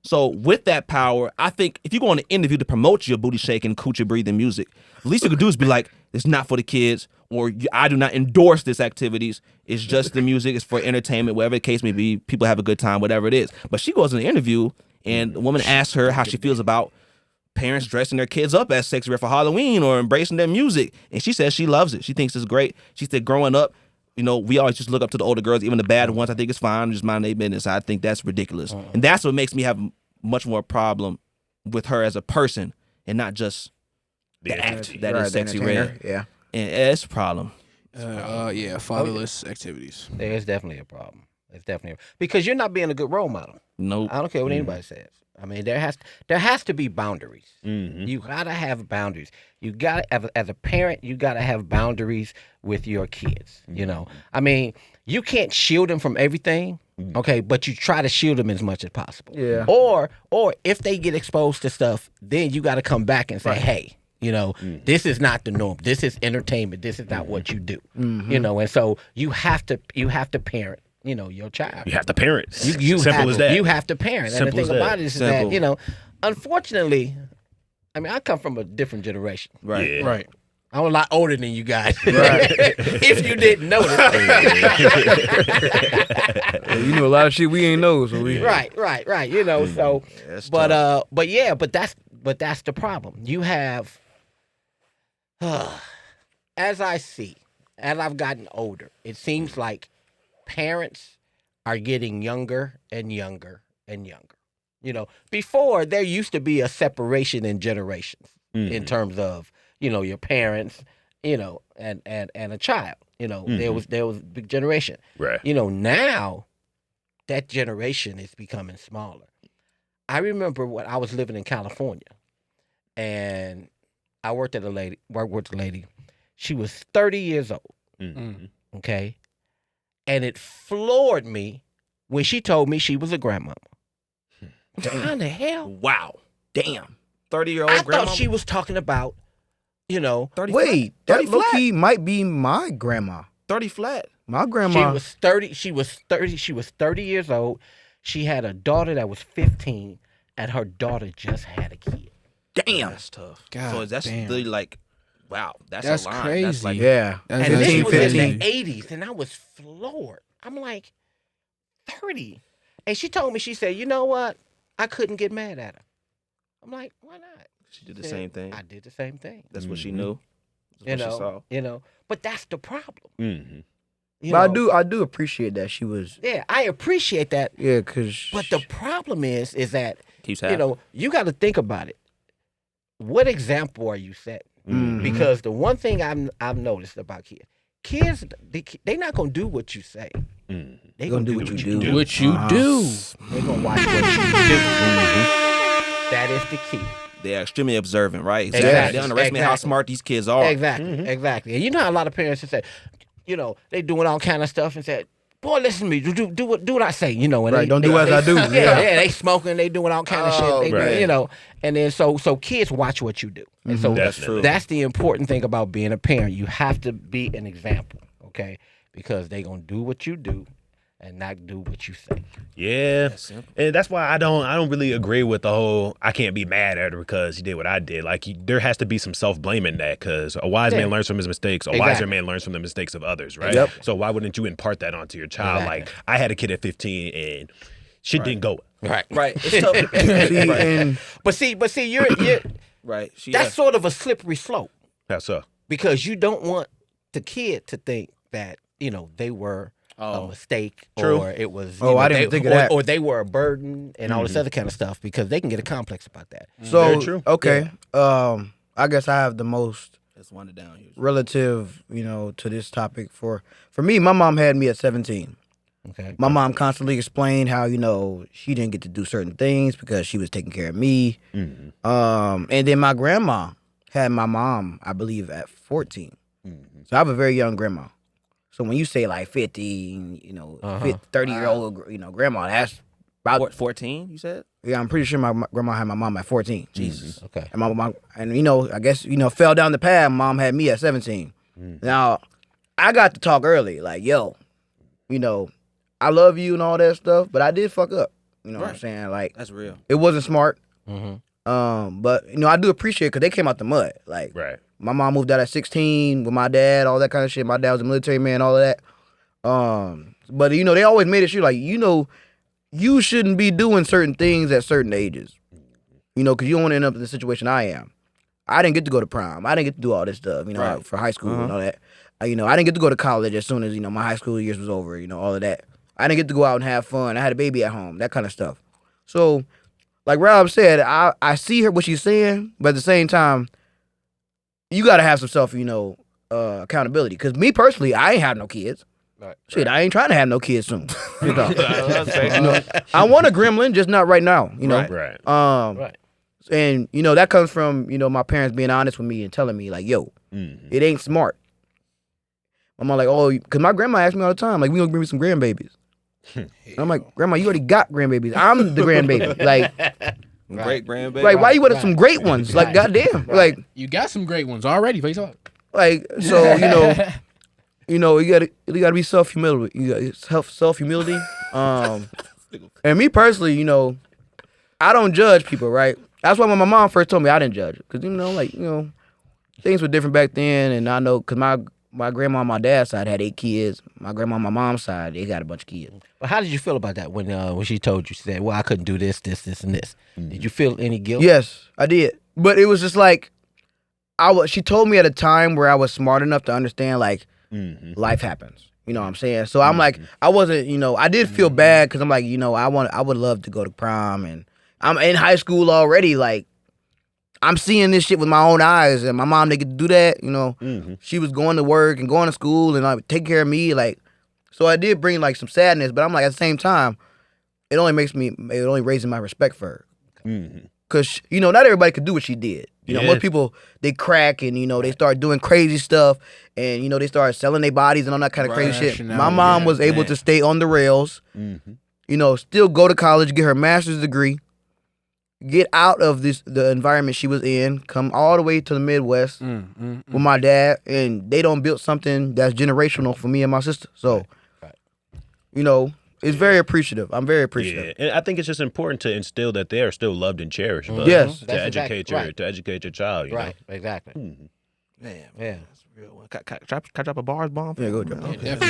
Speaker 2: So with that power, I think if you go on an interview to promote your booty shaking, coochie breathing music, the least you could do is be like, it's not for the kids, or I do not endorse this activities. It's just the music. It's for entertainment, whatever the case may be. People have a good time, whatever it is. But she goes in the interview, and the woman asks her how she feels about parents dressing their kids up as sexy for Halloween or embracing their music. And she says she loves it. She thinks it's great. She said growing up, we always just look up to the older girls, even the bad ones. I think it's fine, just mind their business. I think that's ridiculous. And that's what makes me have much more problem with her as a person and not just the act that is Sexy Red.
Speaker 1: Yeah.
Speaker 2: And it's a problem.
Speaker 3: Fatherless activities.
Speaker 5: There's definitely a problem. It's definitely because you're not being a good role model.
Speaker 2: Nope.
Speaker 5: I don't care what anybody says. I mean, there has to be boundaries.
Speaker 4: Mm-hmm.
Speaker 5: You gotta have boundaries. You gotta, as a parent, you gotta have boundaries with your kids. I mean, you can't shield them from everything, okay, but you try to shield them as much as possible.
Speaker 1: Yeah.
Speaker 5: Or if they get exposed to stuff, then you got to come back and say, hey, this is not the norm. This is entertainment. This is not what you do. And so you have to parent. Your child.
Speaker 4: You have to parent.
Speaker 5: Simple
Speaker 4: as that.
Speaker 5: You have to parent. And the thing about it is that, unfortunately, I mean, I come from a different generation.
Speaker 2: Right.
Speaker 4: Yeah.
Speaker 3: Right.
Speaker 5: I'm a lot older than you guys.
Speaker 1: Right.
Speaker 5: If you didn't notice.
Speaker 1: You know a lot of shit we ain't know, so we.
Speaker 5: Right. So,
Speaker 2: That's
Speaker 5: but
Speaker 2: tough.
Speaker 5: but that's the problem. You have, as I've gotten older, it seems like parents are getting younger and younger and younger. Before there used to be a separation in generations in terms of, your parents, and a child. There was a big generation.
Speaker 4: Right.
Speaker 5: Now that generation is becoming smaller. I remember when I was living in California and I worked with a lady. She was 30 years old.
Speaker 4: Mm-hmm.
Speaker 5: Okay. And it floored me when she told me she was a grandmama. How the hell?
Speaker 2: Wow. Damn. 30-year-old
Speaker 5: I
Speaker 2: grandma.
Speaker 5: thought she was talking about,
Speaker 2: 30
Speaker 1: Wait,
Speaker 2: flat.
Speaker 1: that
Speaker 2: 30
Speaker 1: low
Speaker 2: flat.
Speaker 1: key might be my grandma.
Speaker 2: 30 flat.
Speaker 1: My grandma.
Speaker 5: she was 30 years old. She had a daughter that was 15, and her daughter just had a kid.
Speaker 1: Damn.
Speaker 2: That's tough.
Speaker 3: God
Speaker 2: so that's
Speaker 3: damn.
Speaker 2: really like, wow. That's
Speaker 3: That's
Speaker 2: a line.
Speaker 3: crazy.
Speaker 2: That's like,
Speaker 1: Yeah.
Speaker 3: That's
Speaker 5: And this
Speaker 1: 15,
Speaker 5: was in
Speaker 1: 15.
Speaker 5: the 80s, and I was floored. I'm like, 30. And she told me, she said, you know what? I couldn't get mad at her. I'm like, why not?
Speaker 2: she did the same thing.
Speaker 5: I did the same thing.
Speaker 2: That's what she knew. That's what she saw.
Speaker 5: But that's the problem.
Speaker 4: Mm-hmm.
Speaker 1: But I do appreciate that she was.
Speaker 5: Yeah, I appreciate that.
Speaker 1: Yeah, because.
Speaker 5: But the problem is that,
Speaker 2: Keeps happening.
Speaker 5: you got to think about it. What example are you setting?
Speaker 1: Mhm.
Speaker 5: Because the one thing I've noticed about kids, they're not going to do what you say.
Speaker 4: Mm-hmm.
Speaker 5: They're
Speaker 1: Gonna
Speaker 5: going to
Speaker 1: do what you do.
Speaker 3: What you do.
Speaker 5: They're going to watch what you do. That is the key.
Speaker 2: They're extremely observant, right?
Speaker 5: Exactly.
Speaker 2: They underestimate how
Speaker 5: Exactly.
Speaker 2: smart these kids are.
Speaker 5: Exactly. And you know how a lot of parents say, they doing all kind of stuff and said, boy, listen to me, do what I say, and
Speaker 1: Right, don't do as I do.
Speaker 5: Yeah, they smoking, they doing all kind of shit. They,
Speaker 4: right.
Speaker 5: And then so kids watch what you do. And so
Speaker 4: That's true.
Speaker 5: that's the important thing about being a parent. You have to be an example, okay? Because they gonna do what you do and not do what you say.
Speaker 4: Yeah,
Speaker 2: simple.
Speaker 4: and that's why I don't really agree with the whole I can't be mad at her because he did what I did. Like there has to be some self-blame in that because a wise man learns from his mistakes. A wiser man learns from the mistakes of others, right?
Speaker 1: Yep.
Speaker 4: So why wouldn't you impart that onto your child?
Speaker 5: Exactly.
Speaker 4: Like I had a kid at 15 and shit didn't go.
Speaker 5: Right.
Speaker 2: Right. It's tough.
Speaker 1: See,
Speaker 2: right.
Speaker 1: and
Speaker 5: But see, you're
Speaker 2: Right.
Speaker 5: that's sort of a slippery slope
Speaker 4: That's so.
Speaker 5: because you don't want the kid to think that they were a mistake
Speaker 4: True.
Speaker 5: or it was
Speaker 1: I didn't think of that.
Speaker 5: or they were a burden and all this other kind of stuff because they can get a complex about that.
Speaker 1: so
Speaker 4: Very true.
Speaker 1: okay. I guess I have the most
Speaker 2: That's one down here.
Speaker 1: relative, to this topic. For me, my mom had me at 17.
Speaker 5: Okay.
Speaker 1: My mom constantly explained how, she didn't get to do certain things because she was taking care of me.
Speaker 4: Mm-hmm.
Speaker 1: And then my grandma had my mom, I believe, at 14. So I have a very young grandma. So when you say like 50, 30-year-old, grandma, that's about
Speaker 2: 14, you said?
Speaker 1: Yeah, I'm pretty sure my grandma had my mom at 14.
Speaker 2: Jesus.
Speaker 5: Okay.
Speaker 1: And my mom, and I guess, fell down the path. Mom had me at 17. Now, I got to talk early, like, yo, I love you and all that stuff, but I did fuck up. You know what I'm saying? Like
Speaker 2: That's real.
Speaker 1: it wasn't smart.
Speaker 5: Mm-hmm.
Speaker 1: But I do appreciate because they came out the mud. Like my mom moved out at 16 with my dad, all that kind of shit. My dad was a military man, all of that. But they always made it sure like you shouldn't be doing certain things at certain ages. Because you don't want to end up in the situation I am. I didn't get to go to prom. I didn't get to do all this stuff, for high school and all that. I didn't get to go to college as soon as, my high school years was over, all of that. I didn't get to go out and have fun. I had a baby at home, that kind of stuff. So, like Rob said, I see her, what she's saying, but at the same time, you got to have some self, accountability. Because me personally, I ain't have no kids. Shit, I ain't trying to have no kids soon. I want a gremlin, just not right now,
Speaker 4: Right.
Speaker 1: And, that comes from, my parents being honest with me and telling me, like, yo, it ain't smart. My mom like, oh, because my grandma asked me all the time, like, we gonna bring me some grandbabies. I'm like, Grandma, you already got grandbabies. I'm the grandbaby. Like,
Speaker 2: Great grandbaby.
Speaker 1: like, why you wanted some great ones? Like, goddamn. Like,
Speaker 3: You got some great ones already. Face off.
Speaker 1: like, so, you gotta be self-humility. You got self-humility. And me personally, I don't judge people, right? That's why when my mom first told me, I didn't judge. Because, things were different back then. And I know, because my grandma on my dad's side had 8 kids. My grandma on my mom's side, they got a bunch of kids.
Speaker 5: Well, how did you feel about that when she told you? She said, well, I couldn't do this, and this. Did you feel any guilt?
Speaker 1: Yes, I did. But it was just like, she told me at a time where I was smart enough to understand, like, life happens. You know what I'm saying? So I'm like, I wasn't, I did feel bad because I'm like, I would love to go to prom. And I'm in high school already, like, I'm seeing this shit with my own eyes, and my mom didn't get to do that. She was going to work and going to school and like take care of me, like. So I did bring like some sadness, but I'm like at the same time, it only raises my respect for her, because not everybody could do what she did. Most people they crack and they start doing crazy stuff, and they start selling their bodies and all that kind of crazy shit. My mom was able to stay on the rails, still go to college, get her master's degree. Get out of the environment she was in, come all the way to the Midwest with my dad, and they don't build something that's generational for me and my sister. So, it's very appreciative. I'm very appreciative.
Speaker 4: Yeah, and I think it's just important to instill that they are still loved and cherished. But
Speaker 1: Yes.
Speaker 4: to educate your child.
Speaker 5: Right, exactly.
Speaker 2: Man,
Speaker 5: Yeah.
Speaker 2: that's a real one. Can I drop a bars bomb?
Speaker 1: Yeah, go drop.
Speaker 3: Definitely.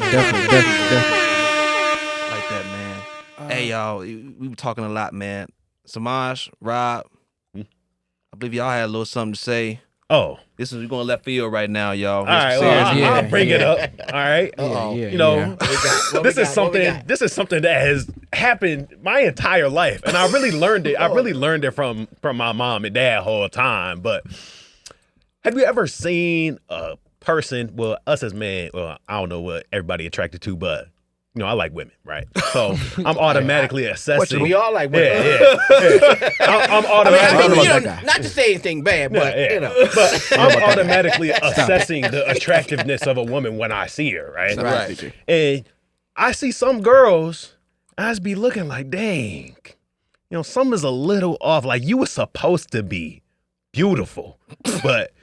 Speaker 2: Like that, man. Hey, y'all, we were talking a lot, man. Samaj, Rob, I believe y'all had a little something to say.
Speaker 4: Oh.
Speaker 2: We're going left field right now, y'all.
Speaker 4: All right, well, I'll bring it up. All right. This is something that has happened my entire life, and I really learned it. I really learned it from my mom and dad the whole time. But have you ever seen a person? Well, us as men. Well, I don't know what everybody attracted to, but I like women, right? So I'm automatically assessing.
Speaker 5: We all like women.
Speaker 4: Yeah. I'm automatically.
Speaker 5: Not to say anything bad, but
Speaker 4: But I'm automatically assessing the attractiveness of a woman when I see her, right?
Speaker 2: Right.
Speaker 4: And I see some girls, I just be looking like, dang, something's a little off. Like you were supposed to be beautiful, but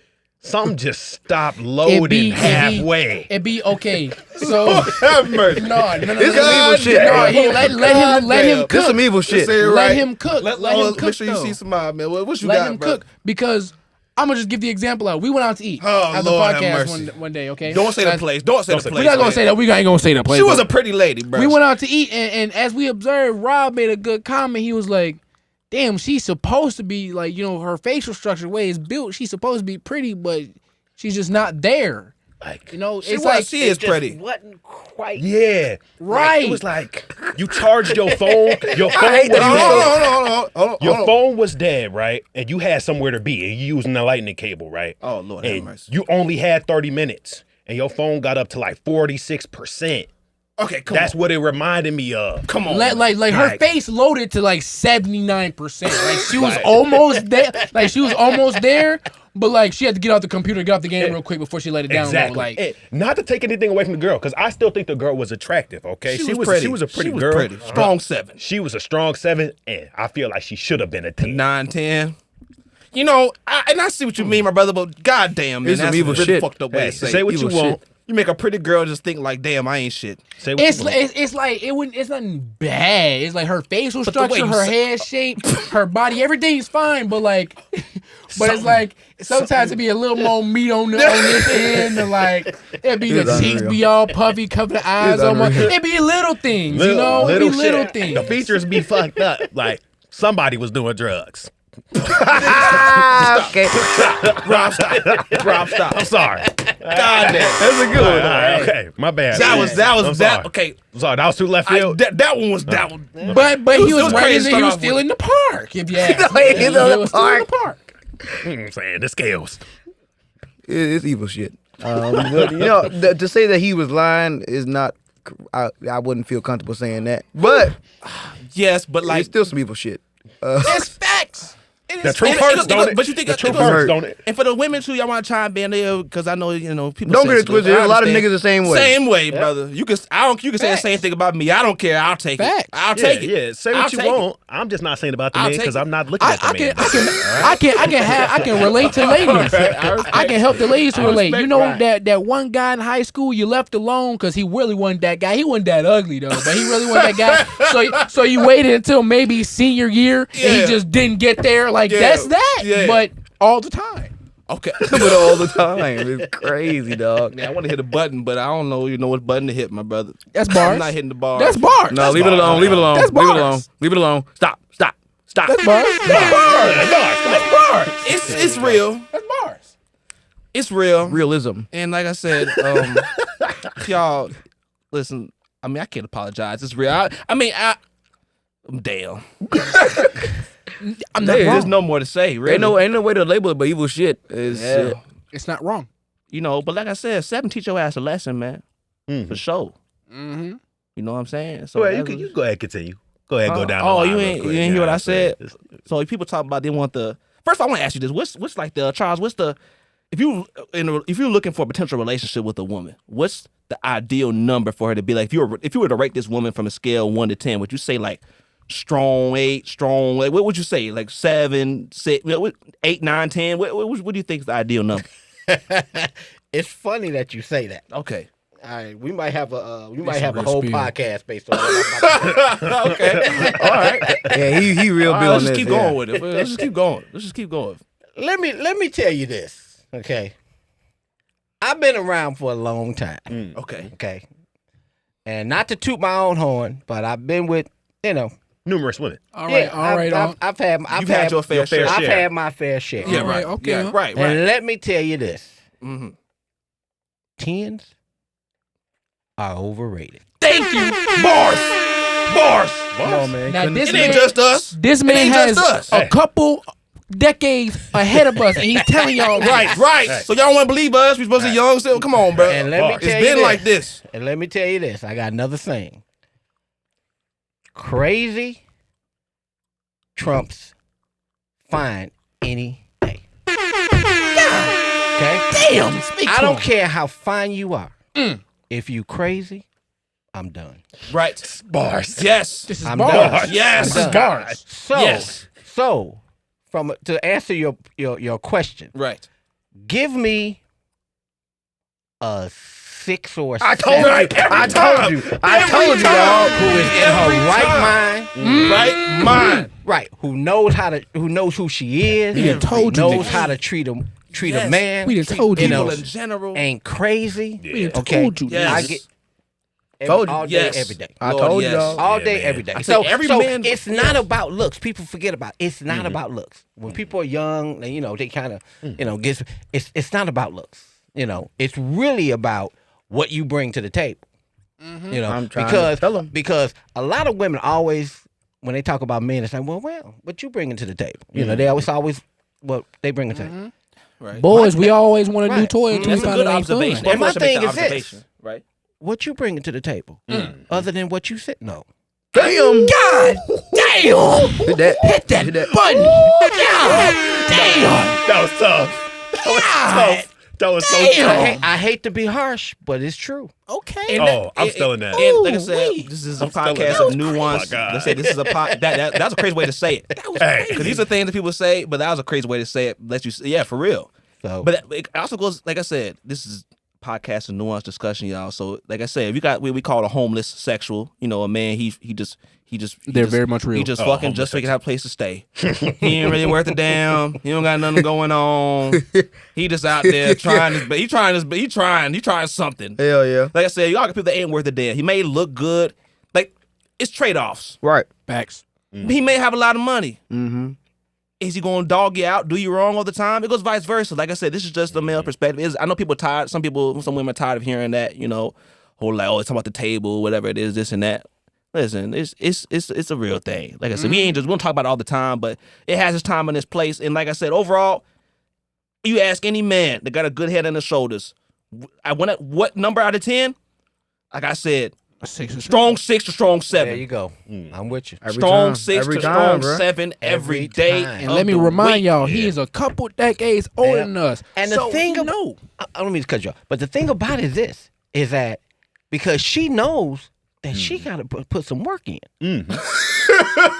Speaker 4: something just stopped loading halfway.
Speaker 3: It be okay. So
Speaker 2: Have mercy.
Speaker 3: no.
Speaker 1: This is evil shit.
Speaker 3: No, let him cook.
Speaker 1: This some evil shit.
Speaker 3: Let him cook. Let him cook.
Speaker 2: Make sure you
Speaker 3: though.
Speaker 2: see somebody, man. What you
Speaker 3: Let
Speaker 2: got,
Speaker 3: him
Speaker 2: bro?
Speaker 3: cook, because I'm gonna just give the example out. We went out to eat at the
Speaker 2: Lord have
Speaker 3: podcast
Speaker 2: mercy.
Speaker 3: one day. Okay,
Speaker 2: Don't say the place. Don't say the place.
Speaker 3: We're not gonna say that. We ain't gonna say the place.
Speaker 2: She was a pretty lady, bro.
Speaker 3: We went out to eat, and as we observed, Rob made a good comment. He was like, "Damn, she's supposed to be like, her facial structure, the way it's built. She's supposed to be pretty, but she's just not there."
Speaker 4: Like,
Speaker 3: It's like
Speaker 2: she is pretty.
Speaker 5: Wasn't quite.
Speaker 4: yeah.
Speaker 3: Right.
Speaker 4: Like, it was like you charged your phone. Your phone
Speaker 1: hate
Speaker 4: was
Speaker 1: that.
Speaker 2: Hold on.
Speaker 4: Your phone was dead, right? And you had somewhere to be, and you using the lightning cable, right?
Speaker 2: Oh, Lord have
Speaker 4: And
Speaker 2: mercy.
Speaker 4: you only had 30 minutes, and your phone got up to like 46%.
Speaker 2: Okay,
Speaker 4: That's what it reminded me of.
Speaker 2: Come on.
Speaker 3: Like her
Speaker 4: Like-
Speaker 3: face loaded to like 79%. Like she was almost there. Like she was almost there, but like she had to get out the computer, get out the game real quick before she let it down.
Speaker 4: Exactly.
Speaker 3: Like
Speaker 4: And not to take anything away from the girl, because I still think the girl was attractive. Okay,
Speaker 2: She was pretty.
Speaker 4: She was a pretty
Speaker 2: She was
Speaker 4: girl.
Speaker 2: pretty. Strong 7.
Speaker 4: She was a strong 7, and I feel like she should have been a 10.
Speaker 2: 9, 10. I see what you mean, my brother, but goddamn, man,
Speaker 1: It's some
Speaker 2: that's
Speaker 1: evil
Speaker 2: really
Speaker 1: shit.
Speaker 2: fucked up way
Speaker 4: Hey,
Speaker 2: to say.
Speaker 4: say what
Speaker 1: evil
Speaker 4: you want.
Speaker 1: shit.
Speaker 2: You make a pretty girl just think like, damn, I ain't shit.
Speaker 4: Say what
Speaker 3: It's
Speaker 4: you want.
Speaker 3: it's like it's nothing bad. It's like her facial
Speaker 2: But the way
Speaker 3: structure,
Speaker 2: you
Speaker 3: her
Speaker 2: say-
Speaker 3: head shape, her body, everything's fine. But like, but it's like sometimes it be a little more meat on this end, and like it be the
Speaker 1: It's
Speaker 3: cheeks
Speaker 1: unreal.
Speaker 3: be all puffy, cover the eyes almost.
Speaker 1: unreal.
Speaker 3: It be little things, you know. It be little
Speaker 4: shit.
Speaker 3: things.
Speaker 4: The features be fucked up. Like somebody was doing drugs.
Speaker 1: Okay.
Speaker 2: Rob, stop. Rob, stop.
Speaker 4: I'm sorry.
Speaker 2: God damn.
Speaker 1: That's a good
Speaker 4: All
Speaker 1: one.
Speaker 4: right, okay, my bad.
Speaker 2: That was
Speaker 4: I'm sorry.
Speaker 2: okay.
Speaker 4: I'm sorry, that was too left field.
Speaker 2: That one was that one.
Speaker 3: But he
Speaker 2: It
Speaker 3: was
Speaker 2: was
Speaker 3: right
Speaker 2: crazy
Speaker 3: in
Speaker 2: to
Speaker 3: there. He
Speaker 2: start
Speaker 3: was
Speaker 2: off
Speaker 3: still
Speaker 2: with.
Speaker 3: in the park. If you ask
Speaker 1: No,
Speaker 3: me.
Speaker 1: he's in the
Speaker 3: was still in the
Speaker 1: park.
Speaker 3: park.
Speaker 4: I'm saying the scales.
Speaker 1: It's evil shit. But, you know, to say that he was lying is not. I wouldn't feel comfortable saying that. But
Speaker 2: Yes, but like
Speaker 1: it's still some evil shit.
Speaker 3: It's facts.
Speaker 4: The truth hurts, don't it?
Speaker 2: But you think
Speaker 4: the
Speaker 2: it
Speaker 4: truth
Speaker 2: goes-
Speaker 4: hurts, don't it?
Speaker 2: And for the women too, y'all want to chime in there because I know people.
Speaker 1: Don't get it
Speaker 2: sensitive.
Speaker 1: twisted.
Speaker 2: I
Speaker 1: There's a lot of
Speaker 2: understand.
Speaker 1: niggas the same way.
Speaker 2: Same way, brother. You can You can say the same thing about me. I don't care. I'll take
Speaker 3: Facts.
Speaker 2: it. I'll take it.
Speaker 4: Yeah, say
Speaker 2: I'll
Speaker 4: what you
Speaker 2: take it.
Speaker 4: want. I'm just not saying about the
Speaker 2: I'll
Speaker 4: man
Speaker 2: take
Speaker 4: because
Speaker 2: it.
Speaker 4: I'm not looking at the man.
Speaker 3: I can relate to ladies. I can help the ladies to
Speaker 2: I
Speaker 3: relate.
Speaker 2: respect
Speaker 3: You know
Speaker 2: that.
Speaker 3: that one guy in high school you left alone because he really wasn't that guy. He wasn't that ugly though, but he really wasn't that guy. So you waited until maybe senior year and
Speaker 2: Yeah.
Speaker 3: he just didn't get there. Like
Speaker 2: Yeah.
Speaker 3: that's that.
Speaker 2: Yeah.
Speaker 3: But all the time.
Speaker 2: Okay.
Speaker 1: But all the time. It's crazy, dog.
Speaker 2: Man, I want to hit a button, but I don't know. You know what button to hit, my brother.
Speaker 3: That's bars.
Speaker 2: I'm not hitting the bar.
Speaker 3: That's bars.
Speaker 1: No,
Speaker 3: That's
Speaker 1: leave it
Speaker 3: bars.
Speaker 1: alone. Leave it alone.
Speaker 3: That's
Speaker 1: Leave it
Speaker 3: bars.
Speaker 1: alone. Leave it alone. Stop. Stop. Stop.
Speaker 3: That's bars. That's bars. That's bars.
Speaker 2: It's real.
Speaker 3: That's bars.
Speaker 2: It's real.
Speaker 1: Realism.
Speaker 2: And like I said, y'all, listen. I mean, I can't apologize. It's real. Damn.
Speaker 3: I'm not
Speaker 2: There's
Speaker 3: wrong.
Speaker 2: no more to say. Really.
Speaker 1: Ain't no way to label it, but evil shit is.
Speaker 2: Yeah.
Speaker 3: It's not wrong.
Speaker 2: But like I said, 7 teach your ass a lesson, man. For sure.
Speaker 3: Mm-hmm.
Speaker 2: You know what I'm saying? So
Speaker 4: Well,
Speaker 2: that's
Speaker 4: you
Speaker 2: what-
Speaker 4: go ahead, continue. Go ahead, go down.
Speaker 2: Oh,
Speaker 4: the line
Speaker 2: you
Speaker 4: real
Speaker 2: ain't
Speaker 4: quick.
Speaker 2: you ain't hear what I
Speaker 4: I'm saying?
Speaker 2: said? So if people talk about they want the first, I want to ask you this: what's like the Charles? What's the if you're looking for a potential relationship with a woman, what's the ideal number for her to be like? If you were to rate this woman from a scale 1 to 10, would you say like strong 8, strong? Like what would you say? Like 7, 6, 8, 9, 10? What do you think is the ideal number?
Speaker 5: It's funny that you say that.
Speaker 2: Okay.
Speaker 5: All right, we might have a
Speaker 3: a real
Speaker 5: whole
Speaker 3: spiel.
Speaker 5: podcast based on what I'm about to say.
Speaker 2: Okay. All right.
Speaker 1: Yeah, he real
Speaker 2: All
Speaker 1: big
Speaker 2: right,
Speaker 1: on
Speaker 2: let's
Speaker 1: this.
Speaker 2: just keep
Speaker 1: yeah.
Speaker 2: going with it. Let's just keep going. Let's just keep going.
Speaker 5: Let me tell you this, okay? I've been around for a long time,
Speaker 2: Okay.
Speaker 5: okay? And not to toot my own horn, but I've been with,
Speaker 4: Numerous women.
Speaker 3: All right.
Speaker 5: yeah,
Speaker 3: All right.
Speaker 5: I've had
Speaker 2: You've had your fair share.
Speaker 5: I've
Speaker 4: share.
Speaker 5: had my fair share.
Speaker 2: Yeah.
Speaker 3: All
Speaker 2: Right.
Speaker 3: right, okay,
Speaker 2: Yeah.
Speaker 3: huh?
Speaker 2: Right.
Speaker 5: And
Speaker 2: Right.
Speaker 5: let me tell you this,
Speaker 2: Mm-hmm.
Speaker 5: 10s are overrated.
Speaker 2: Thank you. Bars.
Speaker 1: Come on, man.
Speaker 3: Now this
Speaker 2: It ain't
Speaker 3: man,
Speaker 2: just us.
Speaker 3: this
Speaker 2: It
Speaker 3: man
Speaker 2: ain't
Speaker 3: has
Speaker 2: just us.
Speaker 3: a couple decades ahead of us, and he's telling y'all
Speaker 2: Right. So y'all want to believe us? We supposed to be young still? Come on, bro.
Speaker 5: And let me
Speaker 2: It's
Speaker 5: tell you
Speaker 2: been
Speaker 5: this.
Speaker 2: like this.
Speaker 5: And let me tell you this. I got another thing. Crazy trumps fine any day. Okay?
Speaker 3: Damn.
Speaker 5: I don't care how fine you are. If you crazy, I'm done.
Speaker 2: Right.
Speaker 4: Bars.
Speaker 2: Yes.
Speaker 3: This is
Speaker 5: I'm
Speaker 3: bars.
Speaker 5: done.
Speaker 2: Yes.
Speaker 3: This is bars.
Speaker 5: So,
Speaker 2: Yes.
Speaker 5: to answer your question,
Speaker 2: Right.
Speaker 5: give me a 6 or a 7
Speaker 1: I told you, dog.
Speaker 5: who is in her right mind.
Speaker 2: Right. Mine.
Speaker 5: Right, who knows who she is,
Speaker 3: We done told you
Speaker 5: knows
Speaker 3: niggas.
Speaker 5: how to treat a
Speaker 2: Yes.
Speaker 5: man,
Speaker 3: We done told you.
Speaker 2: People
Speaker 3: niggas.
Speaker 2: in general.
Speaker 5: ain't crazy.
Speaker 3: We done
Speaker 5: Okay,
Speaker 3: told you.
Speaker 2: Yes.
Speaker 5: I get
Speaker 1: Told you.
Speaker 5: all day,
Speaker 2: Yes.
Speaker 5: every day.
Speaker 1: I
Speaker 2: Lord,
Speaker 1: told you,
Speaker 2: yes.
Speaker 1: dog.
Speaker 5: All
Speaker 4: Yeah,
Speaker 5: day,
Speaker 4: man.
Speaker 5: every day.
Speaker 2: I
Speaker 5: So,
Speaker 2: say every
Speaker 5: so
Speaker 2: man-
Speaker 5: it's not about looks. People forget about it. It's not about looks. When people are young, they kind of, get. It's not about looks. It's really about what you bring to the table.
Speaker 1: I'm trying to tell 'em.
Speaker 5: because a lot of women always, when they talk about men, it's like, well, what you bringing to the table? They always what they bring to the table.
Speaker 2: Right.
Speaker 3: Boys, we always want a new
Speaker 5: Right.
Speaker 3: toy until
Speaker 2: That's
Speaker 3: we
Speaker 2: a
Speaker 3: find
Speaker 2: good
Speaker 3: it ain't fun.
Speaker 2: observation.
Speaker 5: And my
Speaker 2: Both of us make
Speaker 5: thing
Speaker 2: that
Speaker 5: is this.
Speaker 2: observation, right?
Speaker 5: What you bringing to the table, other than what you sit? No.
Speaker 1: Damn.
Speaker 3: God damn!
Speaker 1: Hit that.
Speaker 3: Hit that
Speaker 1: Hit that.
Speaker 3: button! God damn!
Speaker 4: That was tough. That was tough. That was so
Speaker 3: Damn.
Speaker 4: tough.
Speaker 5: I hate to be harsh, but it's true.
Speaker 3: Okay.
Speaker 4: Oh, I'm still in that.
Speaker 2: And like I said,
Speaker 3: Ooh-wee.
Speaker 2: this is a
Speaker 4: I'm still in
Speaker 2: podcast
Speaker 4: that.
Speaker 2: of nuance.
Speaker 4: Oh, my God.
Speaker 2: Let's say this is a that's a crazy way to say it.
Speaker 3: That was
Speaker 4: Hey.
Speaker 2: Because these are things that people say, but that was a crazy way to say it. Yeah, for real.
Speaker 5: So
Speaker 2: But it also goes, like I said, this is podcast and nuanced discussion, y'all. So, like I said, if you got what we call a homeless sexual, you know, a man, he just
Speaker 3: very much real.
Speaker 2: He just fucking just figured out a place to stay. He ain't really worth a damn. He don't got nothing going on. He just out there trying he trying something.
Speaker 1: Hell yeah.
Speaker 2: Like I said, y'all got people that ain't worth a damn. He may look good. Like, it's trade-offs.
Speaker 1: Right.
Speaker 3: Facts.
Speaker 2: He may have a lot of money.
Speaker 1: Mm-hmm.
Speaker 2: Is he going to dog you out, do you wrong all the time? It goes vice versa. Like I said, this is just a male perspective. I know people are tired. Some women are tired of hearing that, you know, whole like, oh, it's about the table, whatever it is, this and that. Listen, it's a real thing. Like I said, we don't talk about it all the time, but it has its time and its place. And like I said, overall, you ask any man that got a good head on his shoulders, what number out of 10? Like I said, strong 6 to strong 7.
Speaker 5: There you go. I'm with you.
Speaker 2: Strong 6 to strong
Speaker 1: bro.
Speaker 2: 7 every day.
Speaker 3: And let me remind y'all, he is a couple decades older than us.
Speaker 5: And the thing about I don't mean to cut you off, but the thing about it is that because she knows that she got to put some work in.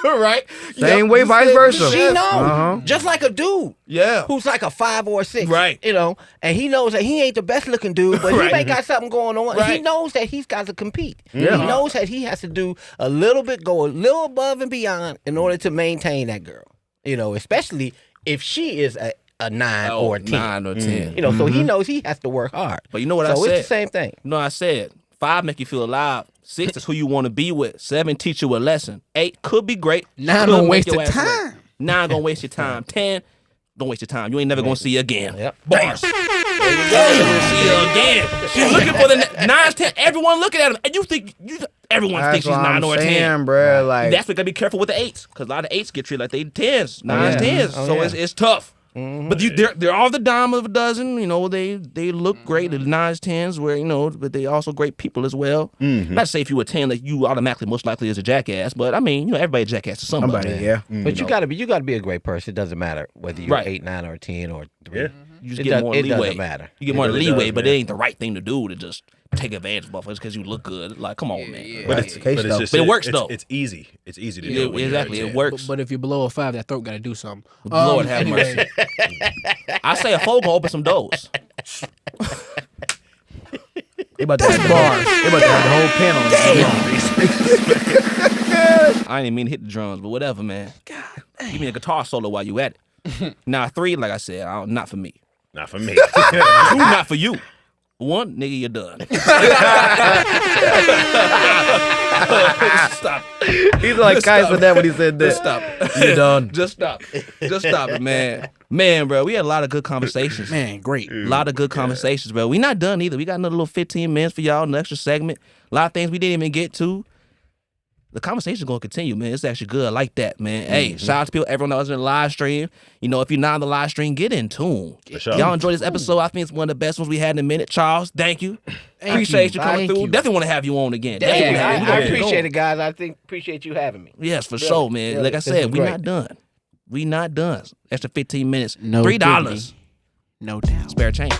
Speaker 2: Right?
Speaker 1: Same way, vice versa.
Speaker 5: She knows. Just like a dude.
Speaker 2: Yeah.
Speaker 5: Who's like a 5 or a 6.
Speaker 2: Right.
Speaker 5: You know, and he knows that he ain't the best looking dude, but he may got something going on.
Speaker 2: Right.
Speaker 5: He knows that he's got to compete.
Speaker 1: Yeah.
Speaker 5: He knows that he has to do go a little above and beyond in order to maintain that girl. You know, especially if she is a 9 or a 10.
Speaker 2: 9 or 10.
Speaker 5: You know, so he knows he has to work hard.
Speaker 2: But you know what I said?
Speaker 5: So it's the same thing.
Speaker 2: You know what I said? 5 make you feel alive. 6 is who you want to be with. 7 teach you a lesson. 8 could be great.
Speaker 3: 9
Speaker 2: could
Speaker 3: don't
Speaker 2: make
Speaker 3: waste
Speaker 2: your
Speaker 3: the
Speaker 2: ass
Speaker 3: time.
Speaker 2: wet. 9 gonna waste your time. 10 don't waste your time. You ain't never gonna see you again.
Speaker 5: Yep.
Speaker 2: Bars. You ain't gonna see you again. She's looking for the 9, 10. Everyone looking at him, and you think everyone thinks she's 9 or 10.
Speaker 1: Bro, like,
Speaker 2: That's why you gotta be careful with the 8s, because a lot of 8s get treated like they 10s, 9s, 10s.
Speaker 5: Oh,
Speaker 2: So
Speaker 5: yeah.
Speaker 2: it's tough. But they're all the dime of a dozen. You know, they look great. The 9s, 10s, where, you know, but they also great people as well. Not to say if you were 10, like you automatically most likely is a jackass. But I mean, you know, everybody a jackass to somebody.
Speaker 1: yeah.
Speaker 5: But you gotta be a great person. It doesn't matter whether you're 8, 9, or 10 or 3.
Speaker 4: Yeah.
Speaker 2: You just
Speaker 5: It
Speaker 2: get
Speaker 5: does-
Speaker 2: more
Speaker 5: it
Speaker 2: leeway.
Speaker 5: doesn't matter.
Speaker 2: You get more
Speaker 4: really
Speaker 2: leeway,
Speaker 4: does,
Speaker 2: but
Speaker 4: man.
Speaker 2: it ain't the right thing to do to just take advantage of motherfuckers because you look good. Like, come on, man.
Speaker 4: But it's
Speaker 1: Case
Speaker 4: just
Speaker 1: stuff.
Speaker 2: But it works, though.
Speaker 4: It's easy. It's easy to
Speaker 2: Yeah,
Speaker 4: do. when you're
Speaker 2: exactly.
Speaker 4: at
Speaker 2: It
Speaker 4: 10.
Speaker 2: works.
Speaker 3: But if you're below a 5, that throat got to do something.
Speaker 2: Lord have mercy. I say a 4 gonna open some doors.
Speaker 1: They about to have the whole panel.
Speaker 2: I didn't mean to hit the drums, but whatever, man. Give me a guitar solo while you at it. Now 3, like I said, not for me.
Speaker 4: Not for me.
Speaker 2: 2, not for you. 1, nigga, you're done. Stop.
Speaker 1: He's like Kai said that when he said that.
Speaker 2: Just stop.
Speaker 1: You're done.
Speaker 2: Just stop. Just stop it, man. Man, bro, we had a lot of good conversations.
Speaker 3: Man, great.
Speaker 2: A lot of good conversations, bro. We not done either. We got another little 15 minutes for y'all, an extra segment. A lot of things we didn't even get to. The conversation's gonna continue, man. It's actually good. I like that, man. Hey, shout out to people, everyone that was in the live stream. You know, if you're not in the live stream, get in tune.
Speaker 4: For sure.
Speaker 2: Y'all enjoy this episode. I think it's one of the best ones we had in a minute. Charles, thank you. Appreciate you coming
Speaker 3: Thank
Speaker 2: through.
Speaker 3: you.
Speaker 2: Definitely want to have you on again.
Speaker 5: Yeah,
Speaker 2: Definitely have you. We
Speaker 5: I
Speaker 2: gonna keep
Speaker 5: appreciate
Speaker 2: going.
Speaker 5: it, guys. Appreciate you having me.
Speaker 2: Yes, for
Speaker 5: Really,
Speaker 2: sure, man.
Speaker 5: really.
Speaker 2: Like I
Speaker 5: This
Speaker 2: said,
Speaker 5: is
Speaker 2: we
Speaker 5: great.
Speaker 2: not done. We not done. Extra 15 minutes.
Speaker 3: No
Speaker 2: $3.
Speaker 3: diggity. No doubt.
Speaker 2: Spare change.